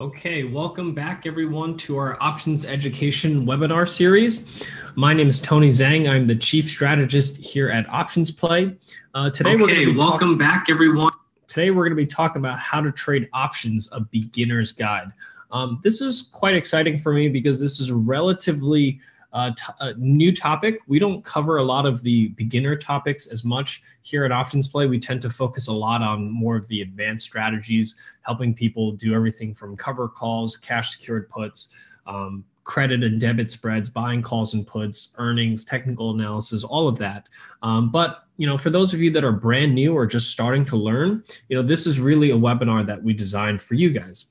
Okay, welcome back everyone to our Options Education webinar series. My name is Tony Zhang. I'm the Chief Strategist here at Options Play. Today we're going to be talking about how to trade options, a beginner's guide. This is quite exciting for me because this is a relatively a new topic. We don't cover a lot of the beginner topics as much here at Options Play. We tend to focus a lot on more of the advanced strategies, helping people do everything from cover calls, cash secured puts, credit and debit spreads, buying calls and puts, earnings, technical analysis, all of that. But for those of you that are brand new or just starting to learn, this is really a webinar that we designed for you guys,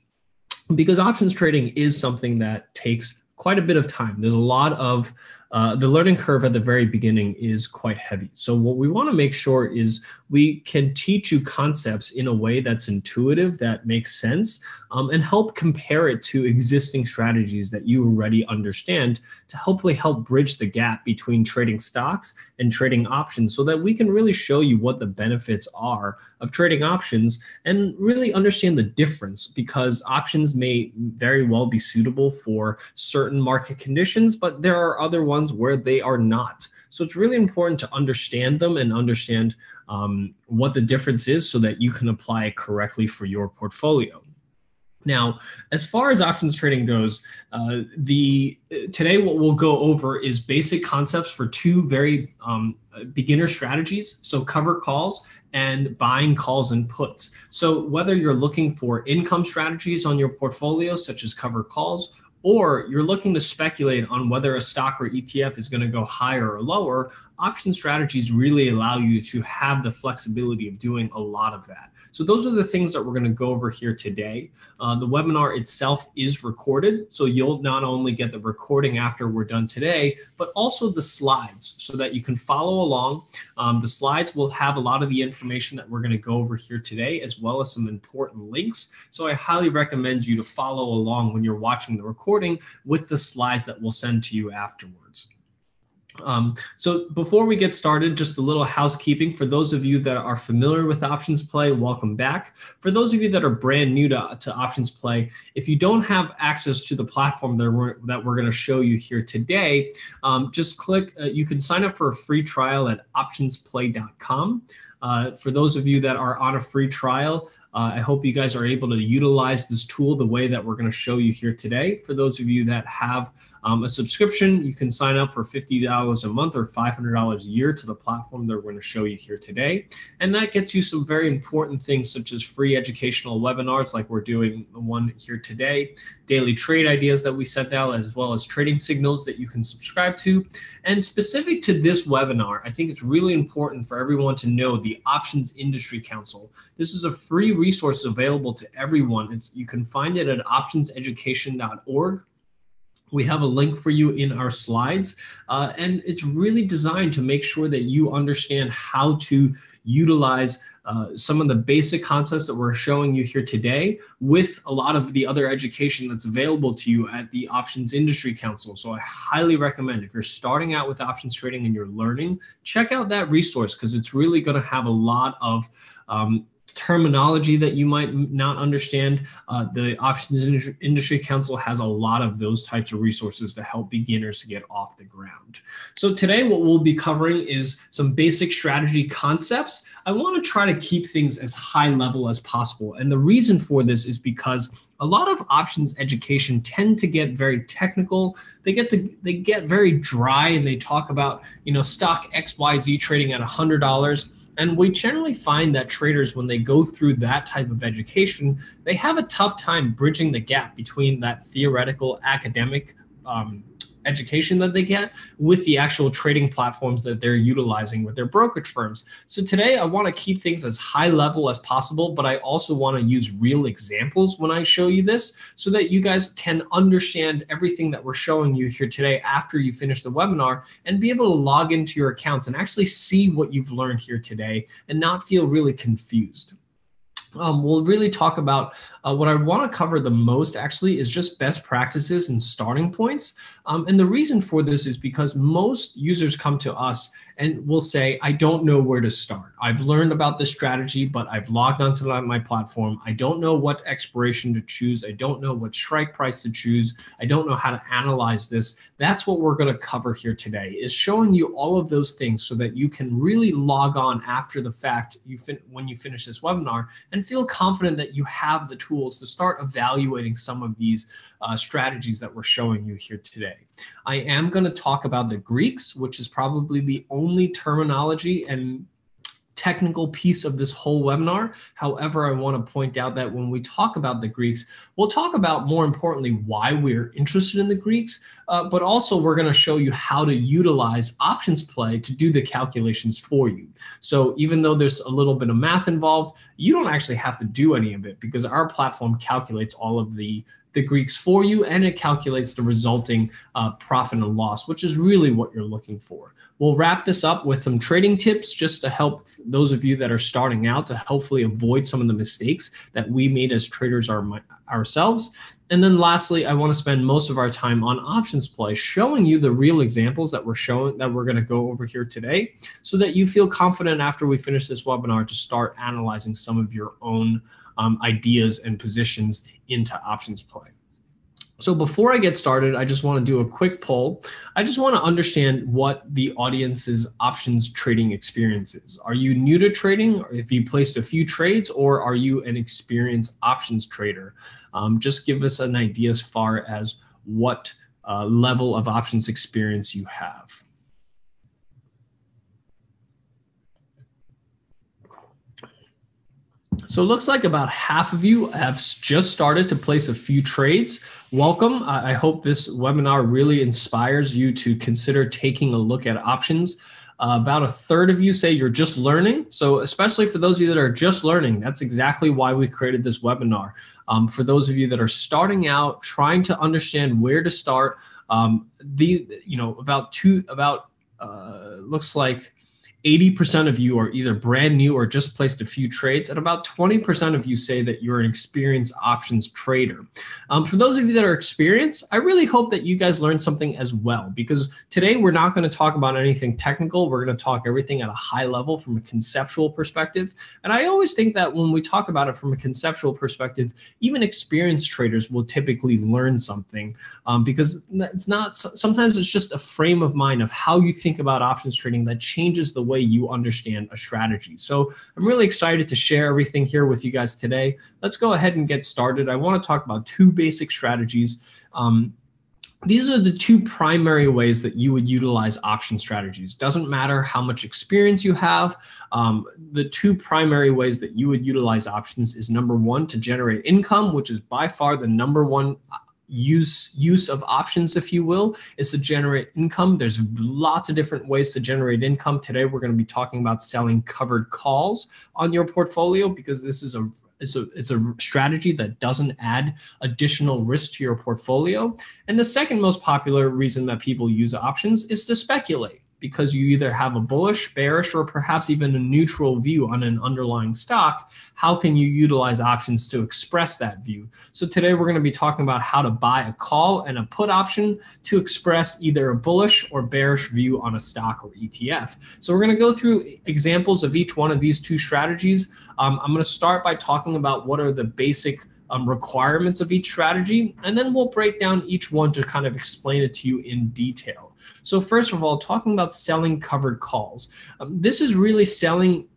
because options trading is something that takes quite a bit of time. There's a lot of the learning curve at the very beginning is quite heavy. So what we want to make sure is we can teach you concepts in a way that's intuitive, that makes sense, and help compare it to existing strategies that you already understand to hopefully help bridge the gap between trading stocks and trading options, so that we can really show you what the benefits are of trading options and really understand the difference, because options may very well be suitable for certain market conditions, but there are other ones where they are not. So it's really important to understand them and understand what the difference is so that you can apply it correctly for your portfolio. Now, as far as options trading goes, today what we'll go over is basic concepts for two very beginner strategies, so cover calls and buying calls and puts. So whether you're looking for income strategies on your portfolio, such as cover calls, or you're looking to speculate on whether a stock or ETF is going to go higher or lower, option strategies really allow you to have the flexibility of doing a lot of that. So those are the things that we're going to go over here today. The webinar itself is recorded, so you'll not only get the recording after we're done today, but also the slides so that you can follow along. The slides will have a lot of the information that we're going to go over here today, as well as some important links. So I highly recommend you to follow along when you're watching the recording with the slides that we'll send to you afterwards. So before we get started, just a little housekeeping. For those of you that are familiar with Options Play, welcome back. For those of you that are brand new to Options Play, if you don't have access to the platform that we're going to show you here today, just click, you can sign up for a free trial at optionsplay.com. For those of you that are on a free trial, I hope you guys are able to utilize this tool the way that we're going to show you here today. For those of you that have a subscription, you can sign up for $50 a month or $500 a year to the platform that we're going to show you here today. And that gets you some very important things, such as free educational webinars like we're doing one here today, daily trade ideas that we send out, as well as trading signals that you can subscribe to. And specific to this webinar, I think it's really important for everyone to know the Options Industry Council. This is a free resource available to everyone. You can find it at optionseducation.org. We have a link for you in our slides, and it's really designed to make sure that you understand how to utilize some of the basic concepts that we're showing you here today with a lot of the other education that's available to you at the Options Industry Council. So I highly recommend, if you're starting out with options trading and you're learning, check out that resource, because it's really going to have a lot of terminology that you might not understand. The Options Industry Council has a lot of those types of resources to help beginners to get off the ground. So today what we'll be covering is some basic strategy concepts. I want to try to keep things as high level as possible. And the reason for this is because a lot of options education tend to get very technical. They get very dry, and they talk about, stock XYZ trading at $100. And we generally find that traders, when they go through that type of education, they have a tough time bridging the gap between that theoretical academic education that they get with the actual trading platforms that they're utilizing with their brokerage firms. So today I want to keep things as high level as possible, but I also want to use real examples when I show you this, so that you guys can understand everything that we're showing you here today after you finish the webinar, and be able to log into your accounts and actually see what you've learned here today and not feel really confused. We'll really talk about what I want to cover the most actually is just best practices and starting points. And the reason for this is because most users come to us and will say, I don't know where to start. I've learned about this strategy, but I've logged onto my platform. I don't know what expiration to choose. I don't know what strike price to choose. I don't know how to analyze this. That's what we're going to cover here today, is showing you all of those things so that you can really log on after the fact when you finish this webinar and feel confident that you have the tools to start evaluating some of these strategies that we're showing you here today. I am going to talk about the Greeks, which is probably the only terminology and technical piece of this whole webinar. However, I want to point out that when we talk about the Greeks, we'll talk about, more importantly, why we're interested in the Greeks, but also we're going to show you how to utilize options play to do the calculations for you. So even though there's a little bit of math involved, you don't actually have to do any of it because our platform calculates all of the Greeks for you, and it calculates the resulting profit and loss, which is really what you're looking for. We'll wrap this up with some trading tips just to help those of you that are starting out to hopefully avoid some of the mistakes that we made as traders ourselves. And then lastly, I want to spend most of our time on options play, showing you the real examples that we're going to go over here today, so that you feel confident after we finish this webinar to start analyzing some of your own ideas and positions into options play. So before I get started, I just want to do a quick poll. I just want to understand what the audience's options trading experience is. Are you new to trading, or if you placed a few trades, or are you an experienced options trader? Just give us an idea as far as what level of options experience you have. So it looks like about half of you have just started to place a few trades. Welcome. I hope this webinar really inspires you to consider taking a look at options. About a third of you say you're just learning. So especially for those of you that are just learning, that's exactly why we created this webinar. For those of you that are starting out, trying to understand where to start, looks like 80% of you are either brand new or just placed a few trades, and about 20% of you say that you're an experienced options trader. For those of you that are experienced, I really hope that you guys learned something as well, because today we're not going to talk about anything technical. We're going to talk everything at a high level from a conceptual perspective. And I always think that when we talk about it from a conceptual perspective, even experienced traders will typically learn something, because sometimes it's just a frame of mind of how you think about options trading that changes the way you understand a strategy. So I'm really excited to share everything here with you guys today. Let's go ahead and get started. I want to talk about two basic strategies. These are the two primary ways that you would utilize option strategies. Doesn't matter how much experience you have. The two primary ways that you would utilize options is, number one, to generate income, which is by far the number one use of options, if you will, is to generate income. There's lots of different ways to generate income. Today, we're going to be talking about selling covered calls on your portfolio, because this is it's a strategy that doesn't add additional risk to your portfolio. And the second most popular reason that people use options is to speculate, because you either have a bullish, bearish, or perhaps even a neutral view on an underlying stock. How can you utilize options to express that view? So today we're going to be talking about how to buy a call and a put option to express either a bullish or bearish view on a stock or ETF. So we're going to go through examples of each one of these two strategies. I'm going to start by talking about what are the basic requirements of each strategy, and then we'll break down each one to kind of explain it to you in detail. So first of all, talking about selling covered calls. This is really selling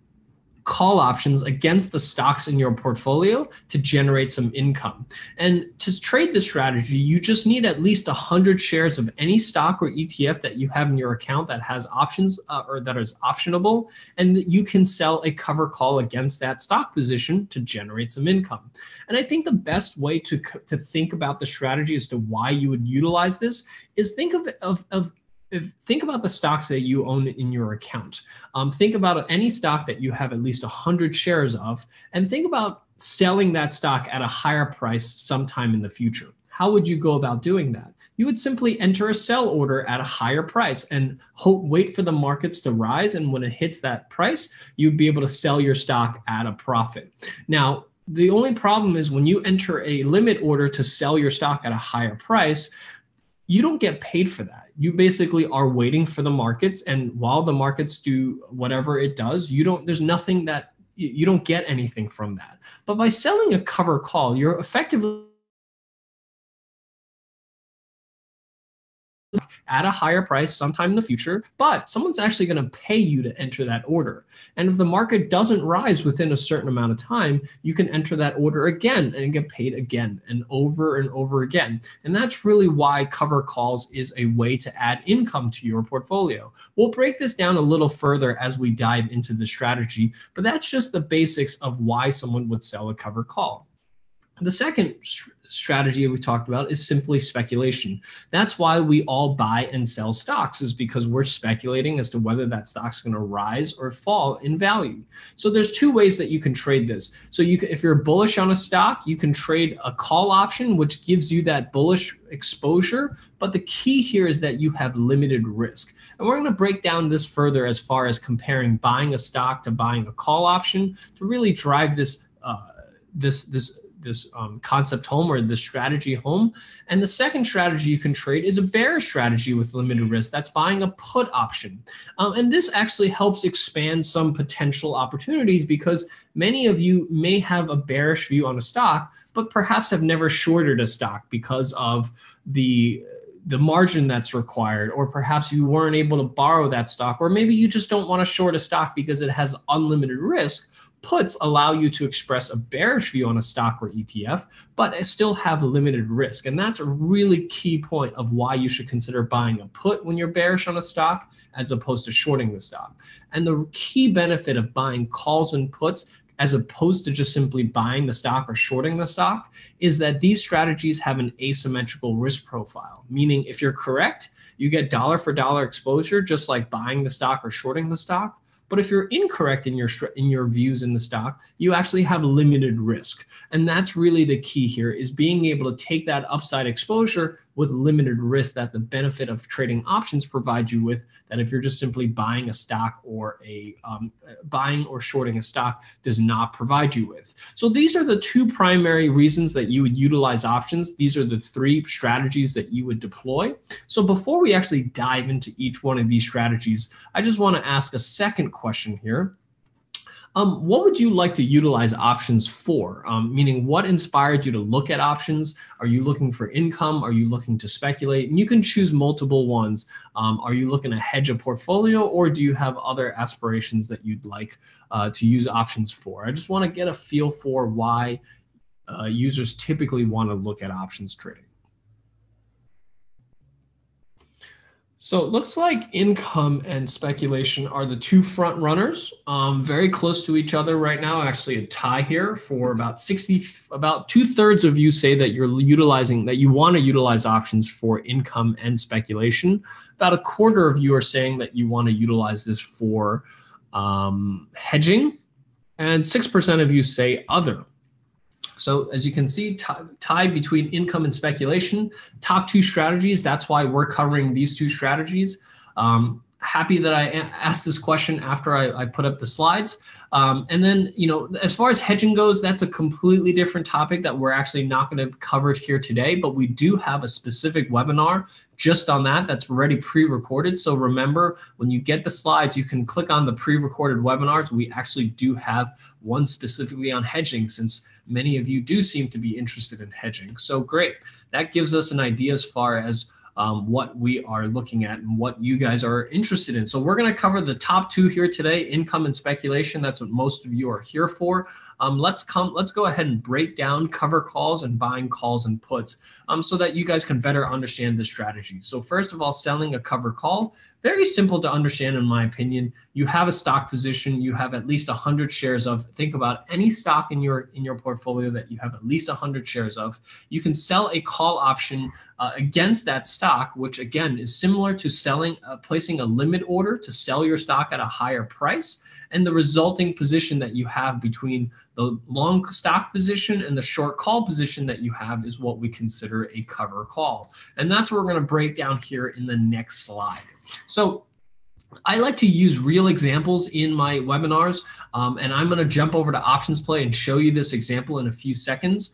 call options against the stocks in your portfolio to generate some income. And to trade this strategy, you just need at least 100 shares of any stock or ETF that you have in your account that has options or that is optionable, and you can sell a cover call against that stock position to generate some income. And I think the best way to think about the strategy as to why you would utilize this is think about the stocks that you own in your account. Think about any stock that you have at least 100 shares of, and think about selling that stock at a higher price sometime in the future. How would you go about doing that? You would simply enter a sell order at a higher price and wait for the markets to rise. And when it hits that price, you'd be able to sell your stock at a profit. Now, The only problem is when you enter a limit order to sell your stock at a higher price, you don't get paid for that. You basically are waiting for the markets, and while the markets do whatever it does, there's nothing that you don't get anything from that. But by selling a cover call, you're effectively at a higher price sometime in the future, but someone's actually going to pay you to enter that order. And if the market doesn't rise within a certain amount of time, you can enter that order again and get paid again and over again. And that's really why cover calls is a way to add income to your portfolio. We'll break this down a little further as we dive into the strategy, but that's just the basics of why someone would sell a cover call. The second strategy we talked about is simply speculation. That's why we all buy and sell stocks, is because we're speculating as to whether that stock's going to rise or fall in value. So there's two ways that you can trade this. So if you're bullish on a stock, you can trade a call option, which gives you that bullish exposure. But the key here is that you have limited risk. And we're going to break down this further as far as comparing buying a stock to buying a call option to really drive this concept home, or the strategy home. And the second strategy you can trade is a bearish strategy with limited risk. That's buying a put option. And this actually helps expand some potential opportunities, because many of you may have a bearish view on a stock, but perhaps have never shorted a stock because of the margin that's required, or perhaps you weren't able to borrow that stock, or maybe you just don't want to short a stock because it has unlimited risk. Puts allow you to express a bearish view on a stock or ETF, but still have limited risk. And that's a really key point of why you should consider buying a put when you're bearish on a stock as opposed to shorting the stock. And the key benefit of buying calls and puts, as opposed to just simply buying the stock or shorting the stock, is that these strategies have an asymmetrical risk profile. Meaning if you're correct, you get dollar for dollar exposure, just like buying the stock or shorting the stock. But if you're incorrect in your views in the stock, you actually have limited risk. And that's really the key here, is being able to take that upside exposure with limited risk that the benefit of trading options provides you with, that if you're just simply buying a stock or buying or shorting a stock does not provide you with. So these are the two primary reasons that you would utilize options. These are the three strategies that you would deploy. So before we actually dive into each one of these strategies, I just want to ask a second question here. What would you like to utilize options for? Meaning, what inspired you to look at options? Are you looking for income? Are you looking to speculate? And you can choose multiple ones. Are you looking to hedge a portfolio, or do you have other aspirations that you'd like to use options for? I just want to get a feel for why users typically want to look at options trading. So it looks like income and speculation are the two front runners, very close to each other right now. Actually, a tie here for about 2/3 of you say that you want to utilize options for income and speculation. About a quarter of you are saying that you want to utilize this for hedging, and 6% of you say other. So as you can see, tied between income and speculation, top two strategies. That's why we're covering these two strategies. Happy that I asked this question after I put up the slides. And then, as far as hedging goes, that's a completely different topic that we're actually not going to cover here today, but we do have a specific webinar just on that that's already pre-recorded. So remember, when you get the slides, you can click on the pre-recorded webinars. We actually do have one specifically on hedging, since many of you do seem to be interested in hedging. So great. That gives us an idea as far as what we are looking at and what you guys are interested in. So we're going to cover the top two here today, income and speculation. That's what most of you are here for. Let's go ahead and break down cover calls and buying calls and puts so that you guys can better understand the strategy. So first of all, selling a cover call, very simple to understand in my opinion. You have a stock position, you have at least 100 shares of. Think about any stock in your portfolio that you have at least 100 shares of. You can sell a call option against that stock, which again is similar to placing a limit order to sell your stock at a higher price. And the resulting position that you have between the long stock position and the short call position that you have is what we consider a cover call. And that's what we're going to break down here in the next slide. So I like to use real examples in my webinars, and I'm going to jump over to Options Play and show you this example in a few seconds.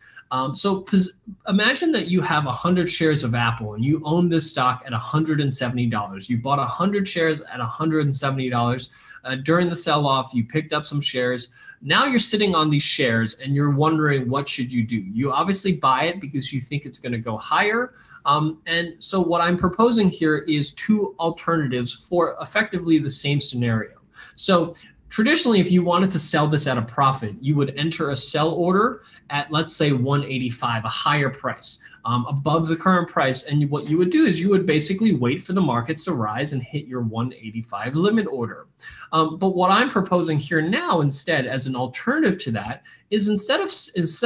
Imagine that you have 100 shares of Apple and you own this stock at $170. You bought 100 shares at $170. During the sell-off, you picked up some shares. Now you're sitting on these shares and you're wondering, what should you do? You obviously buy it because you think it's going to go higher. And so what I'm proposing here is two alternatives for effectively the same scenario. So traditionally, if you wanted to sell this at a profit, you would enter a sell order at, let's say, 185, a higher price, above the current price. And what you would do is you would basically wait for the markets to rise and hit your 185 limit order. But what I'm proposing here now instead, as an alternative to that, is instead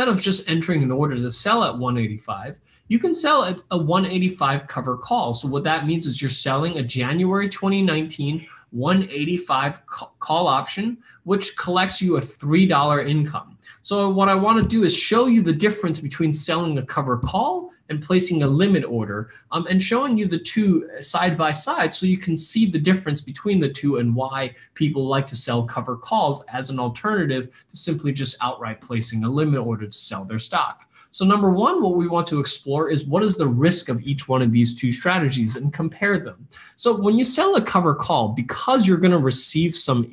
of just entering an order to sell at 185, you can sell at a 185 cover call. So what that means is you're selling a January 2019 185 call option, which collects you a $3 income. So what I want to do is show you the difference between selling a cover call and placing a limit order, and showing you the two side by side so you can see the difference between the two and why people like to sell cover calls as an alternative to simply just outright placing a limit order to sell their stock. So number one, what we want to explore is what is the risk of each one of these two strategies and compare them. So when you sell a cover call, because you're going to receive some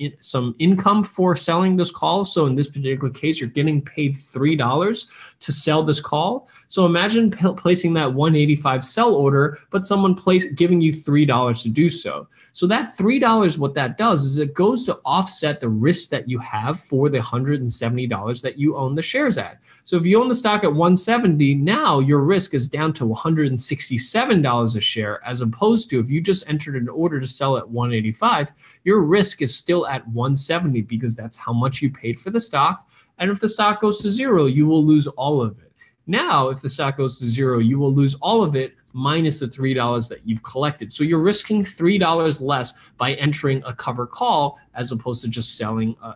income for selling this call, so in this particular case, you're getting paid $3 to sell this call. So imagine placing that 185 sell order, but someone giving you $3 to do so. So that $3, what that does is it goes to offset the risk that you have for the $170 that you own the shares at. So if you own the stock at 170, now your risk is down to $167 a share, as opposed to if you just entered an order to sell at 185, your risk is still at 170 because that's how much you paid for the stock. And if the stock goes to zero, you will lose all of it. Now, if the stock goes to zero, you will lose all of it minus the $3 that you've collected. So you're risking $3 less by entering a cover call as opposed to just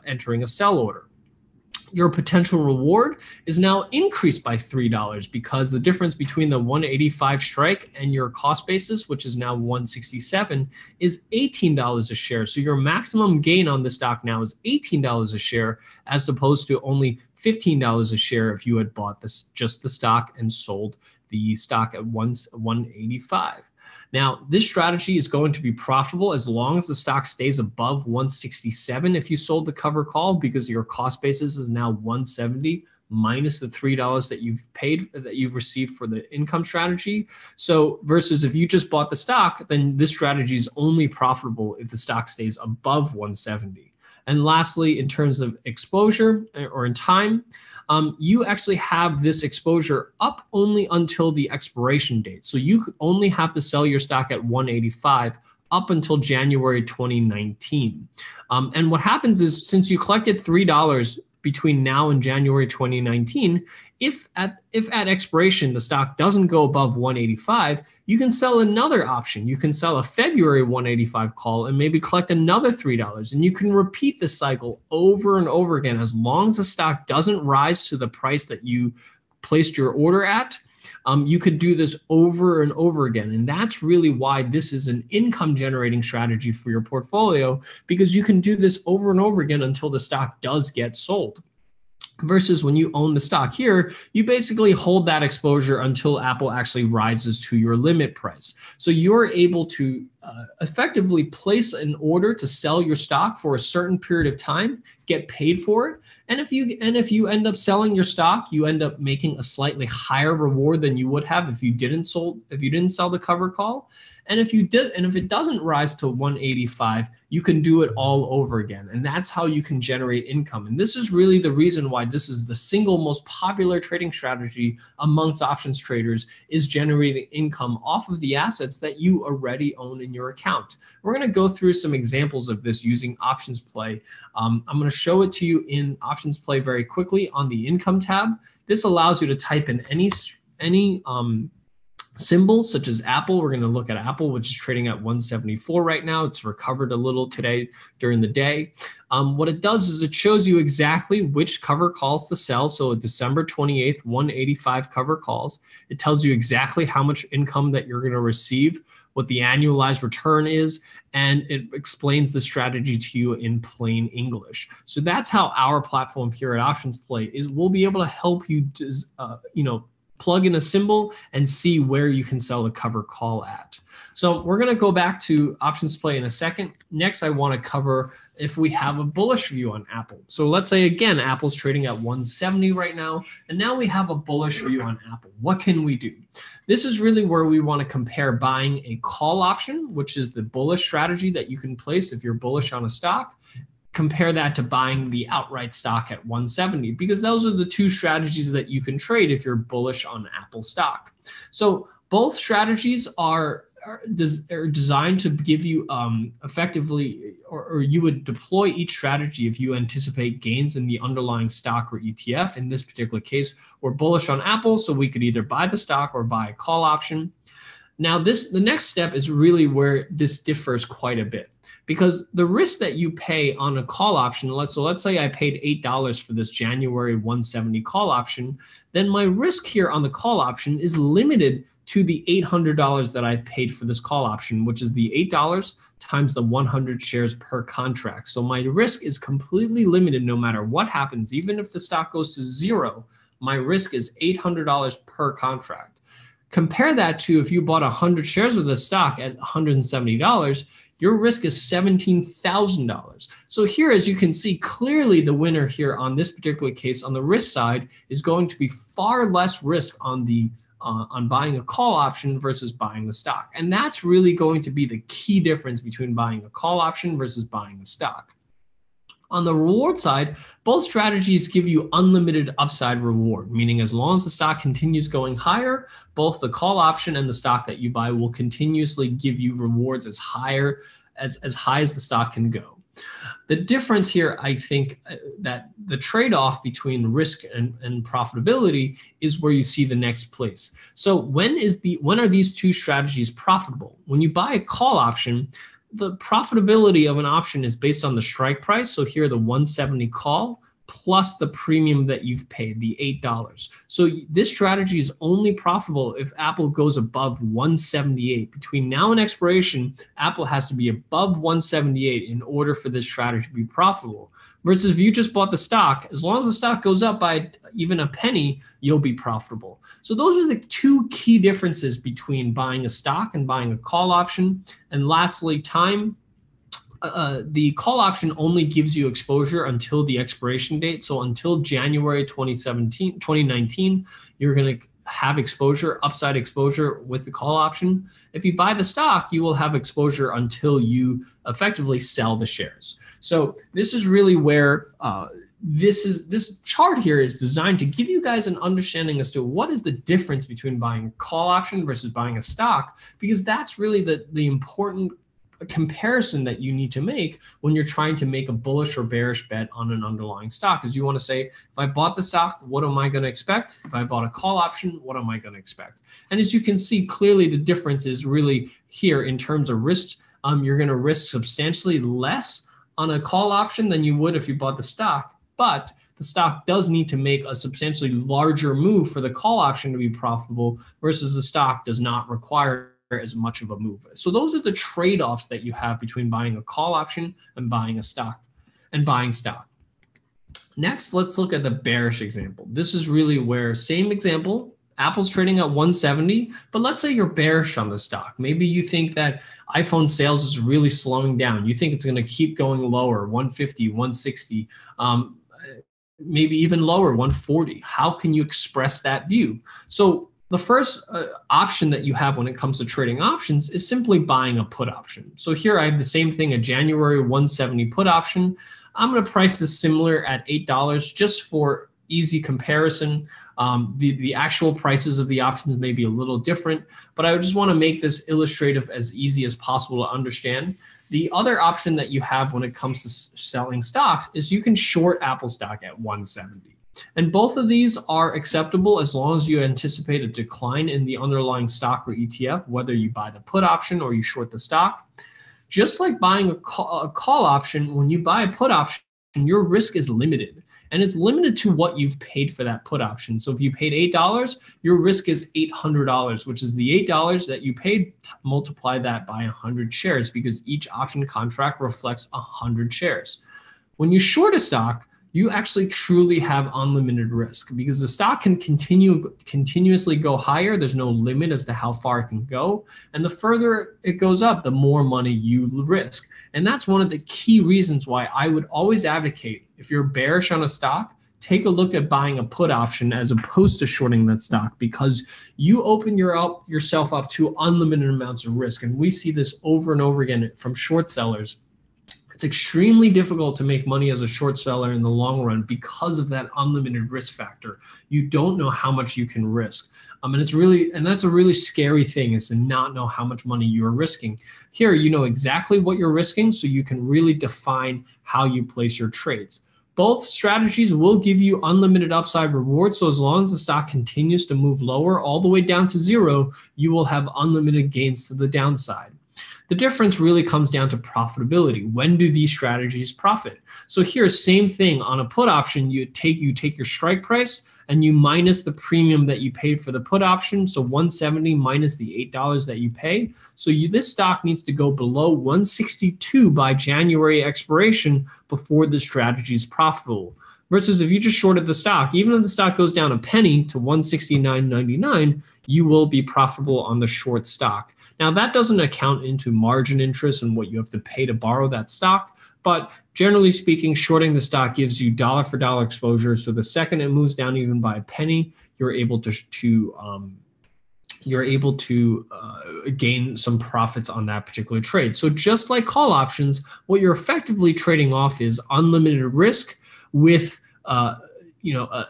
entering a sell order. Your potential reward is now increased by $3 because the difference between the 185 strike and your cost basis, which is now 167, is $18 a share. So your maximum gain on the stock now is $18 a share, as opposed to only $15 a share if you had bought just the stock and sold the stock at 185. Now, this strategy is going to be profitable as long as the stock stays above 167 if you sold the cover call, because your cost basis is now 170 minus the $3 that you've received for the income strategy. So versus if you just bought the stock, then this strategy is only profitable if the stock stays above 170. And lastly, in terms of exposure or in time, you actually have this exposure up only until the expiration date. So you only have to sell your stock at 185 up until January 2019. And what happens is, since you collected $3 between now and January 2019, if at expiration the stock doesn't go above 185, you can sell another option. You can sell a February 185 call and maybe collect another $3. And you can repeat this cycle over and over again as long as the stock doesn't rise to the price that you placed your order at. You could do this over and over again. And that's really why this is an income generating strategy for your portfolio, because you can do this over and over again until the stock does get sold. Versus when you own the stock here, you basically hold that exposure until Apple actually rises to your limit price. So you're able to effectively place an order to sell your stock for a certain period of time, get paid for it. And if you end up selling your stock, you end up making a slightly higher reward than you would have if you didn't sell the cover call. And if it doesn't rise to 185, you can do it all over again. And that's how you can generate income. And this is really the reason why this is the single most popular trading strategy amongst options traders, is generating income off of the assets that you already own in your account. We're going to go through some examples of this using Options Play. I'm going to show it to you in Options Play very quickly on the Income tab. This allows you to type in any symbols such as Apple. We're going to look at Apple, which is trading at 174 right now. It's recovered a little today during the day. What it does is it shows you exactly which cover calls to sell. So December 28th, 185 cover calls. It tells you exactly how much income that you're going to receive, what the annualized return is, and it explains the strategy to you in plain English. So that's how our platform here at Options Play is. We'll be able to help you, plug in a symbol and see where you can sell a cover call at. So we're going to go back to Options Play in a second. Next, I want to cover if we have a bullish view on Apple. So let's say, again, Apple's trading at 170 right now, and now we have a bullish view on Apple. What can we do? This is really where we want to compare buying a call option, which is the bullish strategy that you can place if you're bullish on a stock. Compare that to buying the outright stock at 170, because those are the two strategies that you can trade if you're bullish on Apple stock. So both strategies are designed to give you effectively, or you would deploy each strategy if you anticipate gains in the underlying stock or ETF. In this particular case, we're bullish on Apple, so we could either buy the stock or buy a call option. Now, the next step is really where this differs quite a bit, because the risk that you pay on a call option, let's say I paid $8 for this January 170 call option, then my risk here on the call option is limited to the $800 that I paid for this call option, which is the $8 times the 100 shares per contract. So my risk is completely limited no matter what happens. Even if the stock goes to zero, my risk is $800 per contract. Compare that to if you bought 100 shares of the stock at $170, your risk is $17,000. So here, as you can see, clearly the winner here on this particular case on the risk side is going to be far less risk on buying a call option versus buying the stock. And that's really going to be the key difference between buying a call option versus buying the stock. On the reward side, both strategies give you unlimited upside reward, meaning as long as the stock continues going higher, both the call option and the stock that you buy will continuously give you rewards as high as the stock can go. The difference here, I think, that the trade-off between risk and profitability is where you see the next place. So when are these two strategies profitable? When you buy a call option, the profitability of an option is based on the strike price. So here, the 170 call plus the premium that you've paid, the $8. So this strategy is only profitable if Apple goes above 178. Between now and expiration, Apple has to be above 178 in order for this strategy to be profitable. Versus if you just bought the stock, as long as the stock goes up by even a penny, you'll be profitable. So those are the two key differences between buying a stock and buying a call option. And lastly, time. The call option only gives you exposure until the expiration date. So until January 2019, you're going to have exposure, upside exposure with the call option. If you buy the stock, you will have exposure until you effectively sell the shares. So this is really where this chart here is designed to give you guys an understanding as to what is the difference between buying a call option versus buying a stock, because that's really the important comparison that you need to make when you're trying to make a bullish or bearish bet on an underlying stock. Is you want to say, if I bought the stock, what am I going to expect? If I bought a call option, what am I going to expect? And as you can see, clearly the difference is really here in terms of risk. You're going to risk substantially less on a call option than you would if you bought the stock, but the stock does need to make a substantially larger move for the call option to be profitable, versus the stock does not require as much of a move. So those are the trade-offs that you have between buying a call option and buying a stock and buying stock. Next, let's look at the bearish example. This is really where, same example, Apple's trading at 170, but let's say you're bearish on the stock. Maybe you think that iPhone sales is really slowing down. You think it's going to keep going lower, 150, 160, maybe even lower, 140. How can you express that view? So the first option that you have when it comes to trading options is simply buying a put option. So here I have the same thing, a January 170 put option. I'm going to price this similar at $8 just for easy comparison. The actual prices of the options may be a little different, but I just want to make this illustrative as easy as possible to understand. The other option that you have when it comes to selling stocks is you can short Apple stock at 170. And both of these are acceptable as long as you anticipate a decline in the underlying stock or ETF, whether you buy the put option or you short the stock. Just like buying a call option, when you buy a put option, your risk is limited. And it's limited to what you've paid for that put option. So if you paid $8, your risk is $800, which is the $8 that you paid, multiply that by 100 shares, because each option contract reflects 100 shares. When you short a stock, you actually truly have unlimited risk, because the stock can continuously go higher. There's no limit as to how far it can go. And the further it goes up, the more money you risk. And that's one of the key reasons why I would always advocate, if you're bearish on a stock, take a look at buying a put option as opposed to shorting that stock, because you open yourself up to unlimited amounts of risk. And we see this over and over again from short sellers. It's extremely difficult to make money as a short seller in the long run because of that unlimited risk factor. You don't know how much you can risk. And that's a really scary thing, is to not know how much money you're risking. Here, you know exactly what you're risking, so you can really define how you place your trades. Both strategies will give you unlimited upside rewards. So as long as the stock continues to move lower all the way down to zero, you will have unlimited gains to the downside. The difference really comes down to profitability. When do these strategies profit? So here, same thing on a put option. You take your strike price and you minus the premium that you paid for the put option. So 170 minus the $8 that you pay. So this stock needs to go below 162 by January expiration before the strategy is profitable. Versus if you just shorted the stock, even if the stock goes down a penny to 169.99, you will be profitable on the short stock. Now, that doesn't account into margin interest and what you have to pay to borrow that stock. But generally speaking, shorting the stock gives you dollar for dollar exposure. So the second it moves down even by a penny, you're able to gain some profits on that particular trade. So just like call options, what you're effectively trading off is unlimited risk with a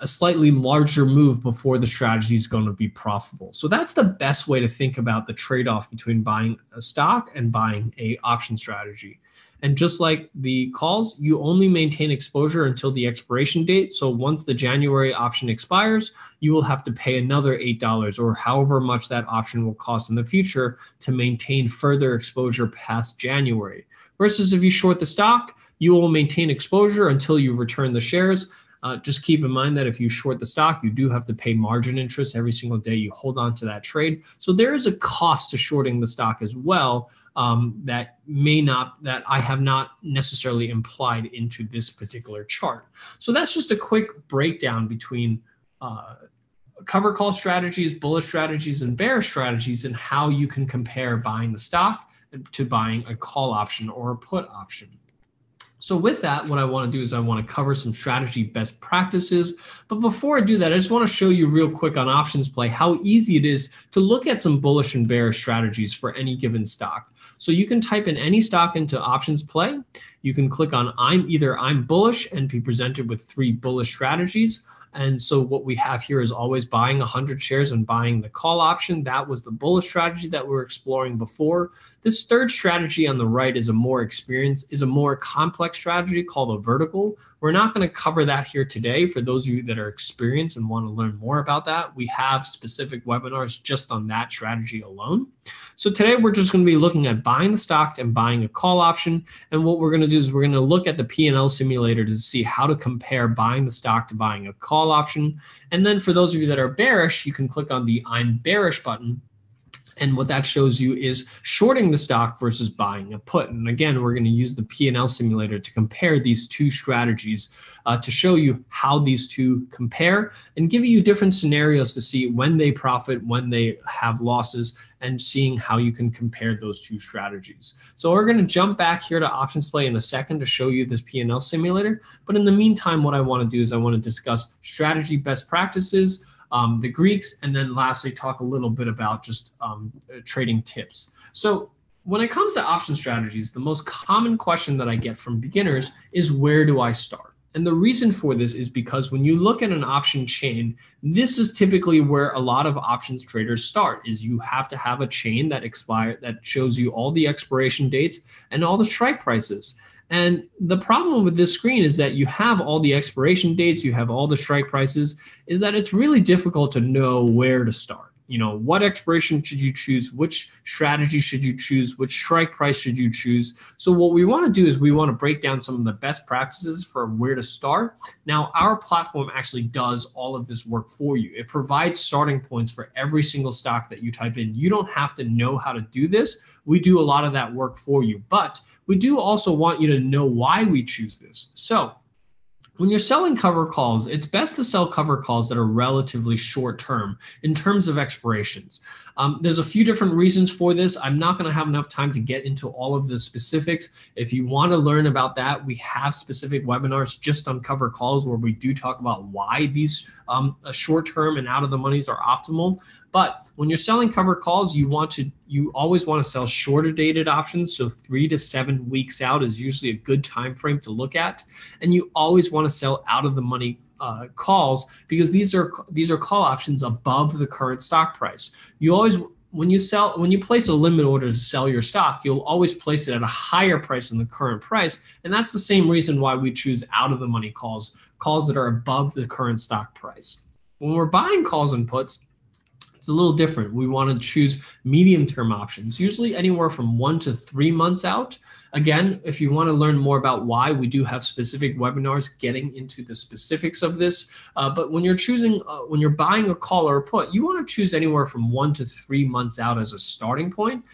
slightly larger move before the strategy is going to be profitable. So that's the best way to think about the trade-off between buying a stock and buying a option strategy. And just like the calls, you only maintain exposure until the expiration date. So once the January option expires, you will have to pay another $8 or however much that option will cost in the future to maintain further exposure past January. Versus if you short the stock, you will maintain exposure until you return the shares. Just keep in mind that if you short the stock, you do have to pay margin interest every single day you hold on to that trade. So there is a cost to shorting the stock as well that I have not necessarily implied into this particular chart. So that's just a quick breakdown between cover call strategies, bullish strategies, and bearish strategies, and how you can compare buying the stock to buying a call option or a put option. So with that, what I want to do is I want to cover some strategy best practices. But before I do that, I just want to show you real quick on Options Play how easy it is to look at some bullish and bearish strategies for any given stock. So you can type in any stock into Options Play. You can click on I'm bullish and be presented with 3 bullish strategies. And so what we have here is always buying 100 shares and buying the call option. That was the bullish strategy that we were exploring before. This third strategy on the right is a more complex strategy called a vertical. We're not going to cover that here today. For those of you that are experienced and want to learn more about that, we have specific webinars just on that strategy alone. So today we're just going to be looking at buying the stock and buying a call option. And what we're going to do is we're going to look at the P&L simulator to see how to compare buying the stock to buying a call option. And then for those of you that are bearish, you can click on the I'm bearish button. And what that shows you is shorting the stock versus buying a put. And again, we're going to use the P&L simulator to compare these two strategies to show you how these two compare and give you different scenarios to see when they profit, when they have losses, and seeing how you can compare those two strategies. So we're going to jump back here to Options Play in a second to show you this P&L simulator. But in the meantime, what I want to do is I want to discuss strategy best practices, the Greeks, and then lastly talk a little bit about just trading tips. So when it comes to option strategies, the most common question that I get from beginners is, where do I start? And the reason for this is because when you look at an option chain, this is typically where a lot of options traders start, is you have to have a chain that shows you all the expiration dates and all the strike prices. And the problem with this screen is that you have all the expiration dates, you have all the strike prices, is that it's really difficult to know where to start. You know, what expiration should you choose? Which strategy should you choose? Which strike price should you choose? So what we want to do is we want to break down some of the best practices for where to start. Now, our platform actually does all of this work for you. It provides starting points for every single stock that you type in. You don't have to know how to do this. We do a lot of that work for you, but we do also want you to know why we choose this. So when you're selling cover calls, it's best to sell cover calls that are relatively short term in terms of expirations. There's a few different reasons for this. I'm not going to have enough time to get into all of the specifics. If you want to learn about that, we have specific webinars just on cover calls where we do talk about why these short term and out of the monies are optimal. But when you're selling cover calls, you always want to sell shorter dated options. So 3 to 7 weeks out is usually a good time frame to look at. And you always want to sell out of the money calls because these are call options above the current stock price. You always, when you place a limit order to sell your stock, you'll always place it at a higher price than the current price. And that's the same reason why we choose out of the money calls that are above the current stock price. When we're buying calls and puts, it's a little different. We want to choose medium-term options, usually anywhere from 1 to 3 months out. Again, if you want to learn more about why, we do have specific webinars getting into the specifics of this. But when you're buying a call or a put, you want to choose anywhere from 1 to 3 months out as a starting point.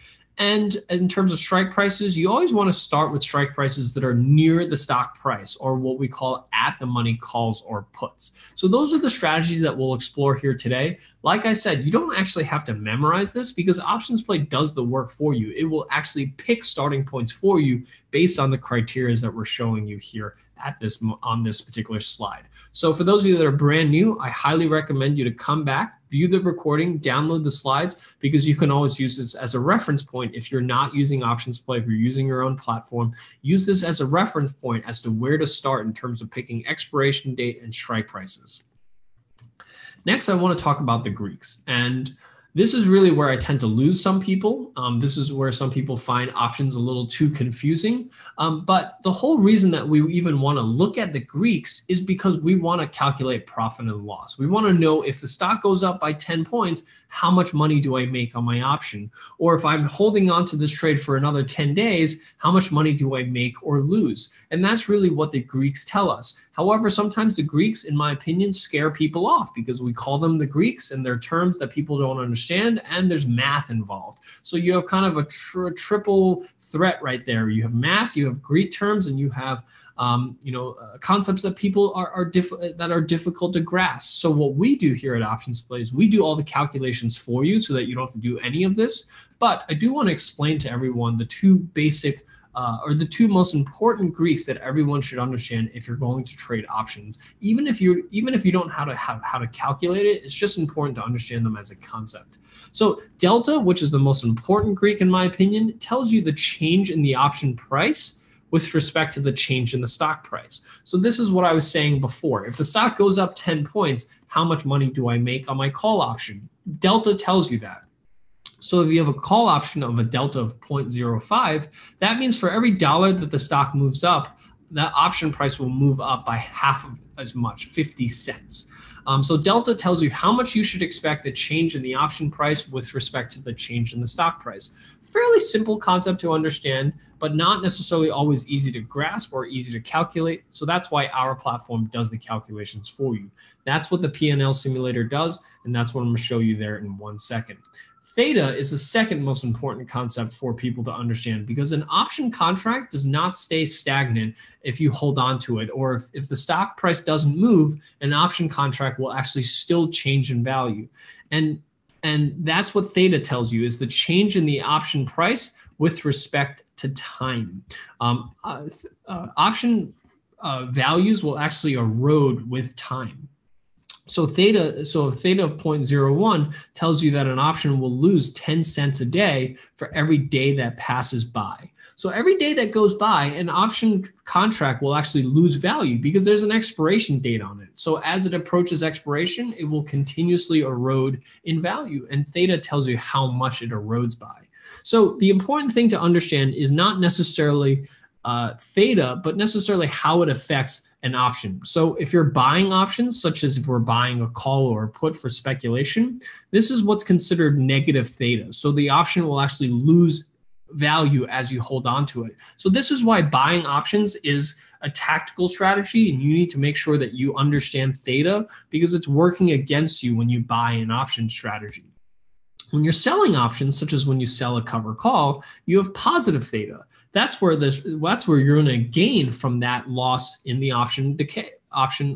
And in terms of strike prices, you always want to start with strike prices that are near the stock price, or what we call at the money calls or puts. So those are the strategies that we'll explore here today. Like I said, you don't actually have to memorize this because Options Play does the work for you. It will actually pick starting points for you based on the criteria that we're showing you here on this particular slide. So for those of you that are brand new, I highly recommend you to come back, view the recording, download the slides, because you can always use this as a reference point. If you're not using Options Play, if you're using your own platform, use this as a reference point as to where to start in terms of picking expiration date and strike prices. Next, I want to talk about the Greeks. And this is really where I tend to lose some people. This is where some people find options a little too confusing. But the whole reason that we even want to look at the Greeks is because we want to calculate profit and loss. We want to know if the stock goes up by 10 points, how much money do I make on my option? Or if I'm holding on to this trade for another 10 days, how much money do I make or lose? And that's really what the Greeks tell us. However, sometimes the Greeks, in my opinion, scare people off because we call them the Greeks and they're terms that people don't understand, and there's math involved. So you have kind of a triple threat right there. You have math, you have Greek terms, and you have concepts that people are difficult to grasp. So what we do here at Options Play is we do all the calculations for you so that you don't have to do any of this. But I do want to explain to everyone the two basic or the two most important Greeks that everyone should understand if you're going to trade options. Even if you don't know how to calculate it, it's just important to understand them as a concept. So delta, which is the most important Greek in my opinion, tells you the change in the option price with respect to the change in the stock price. So this is what I was saying before. If the stock goes up 10 points, how much money do I make on my call option? Delta tells you that. So if you have a call option of a delta of 0.05, that means for every dollar that the stock moves up, that option price will move up by half of as much, 50 cents. So delta tells you how much you should expect the change in the option price with respect to the change in the stock price. Fairly simple concept to understand, but not necessarily always easy to grasp or easy to calculate. So that's why our platform does the calculations for you. That's what the P&L simulator does, and that's what I'm going to show you there in 1 second. Theta is the second most important concept for people to understand, because an option contract does not stay stagnant if you hold on to it, or if the stock price doesn't move, an option contract will actually still change in value. And that's what theta tells you, is the change in the option price with respect to time. Option values will actually erode with time. So theta of 0.01 tells you that an option will lose 10 cents a day for every day that passes by. So every day that goes by, an option contract will actually lose value because there's an expiration date on it. So as it approaches expiration, it will continuously erode in value, and theta tells you how much it erodes by. So the important thing to understand is not necessarily theta, but necessarily how it affects an option. So if you're buying options, such as if we're buying a call or a put for speculation, this is what's considered negative theta. So the option will actually lose value as you hold on to it. So this is why buying options is a tactical strategy, and you need to make sure that you understand theta because it's working against you when you buy an option strategy. When you're selling options, such as when you sell a cover call, you have positive theta. That's where you're going to gain from that loss in the option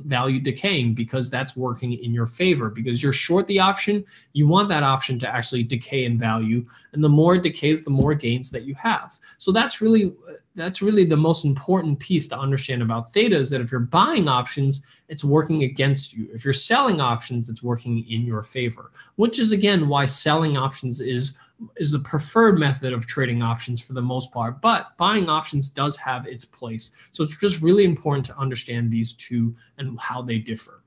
value decaying, because that's working in your favor. Because you're short the option, you want that option to actually decay in value, and the more it decays, the more gains that you have. So that's really the most important piece to understand about theta, is that if you're buying options, it's working against you. If you're selling options, it's working in your favor, which is again why selling options is the preferred method of trading options for the most part. But buying options does have its place. So it's just really important to understand these two and how they differ.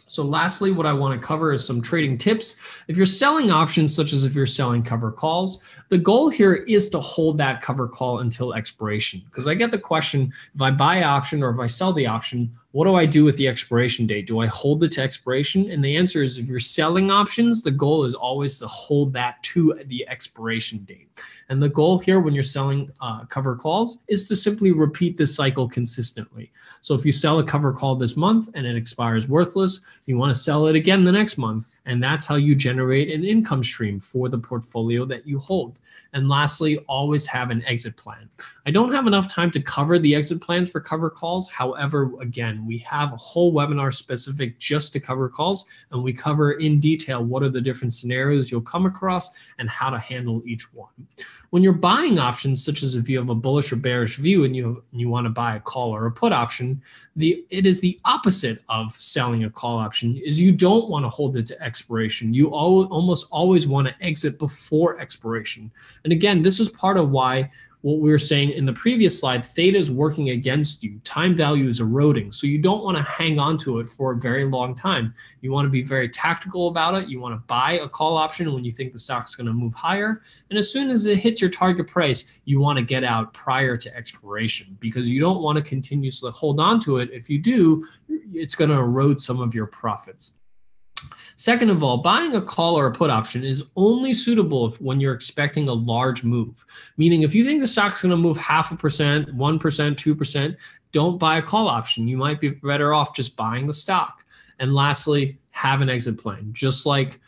So lastly, what I want to cover is some trading tips. If you're selling options, such as if you're selling cover calls, the goal here is to hold that cover call until expiration. Because I get the question, if I buy an option or if I sell the option, what do I do with the expiration date? Do I hold it to expiration? And the answer is, if you're selling options, the goal is always to hold that to the expiration date. And the goal here when you're selling cover calls is to simply repeat this cycle consistently. So if you sell a cover call this month and it expires worthless, you want to sell it again the next month. And that's how you generate an income stream for the portfolio that you hold. And lastly, always have an exit plan. I don't have enough time to cover the exit plans for cover calls. However, again, we have a whole webinar specific just to cover calls, and we cover in detail what are the different scenarios you'll come across and how to handle each one. When you're buying options, such as if you have a bullish or bearish view and you want to buy a call or a put option, it is the opposite of selling a call option. Is you don't want to hold it to expiration. You almost always want to exit before expiration. And again, this is part of why what we were saying in the previous slide, theta is working against you. Time value is eroding. So you don't want to hang on to it for a very long time. You want to be very tactical about it. You want to buy a call option when you think the stock's going to move higher. And as soon as it hits your target price, you want to get out prior to expiration, because you don't want to continuously hold on to it. If you do, it's going to erode some of your profits. Second of all, buying a call or a put option is only suitable when you're expecting a large move. Meaning, if you think the stock's going to move 0.5%, 1%, 2%, don't buy a call option. You might be better off just buying the stock. And lastly, have an exit plan. Just like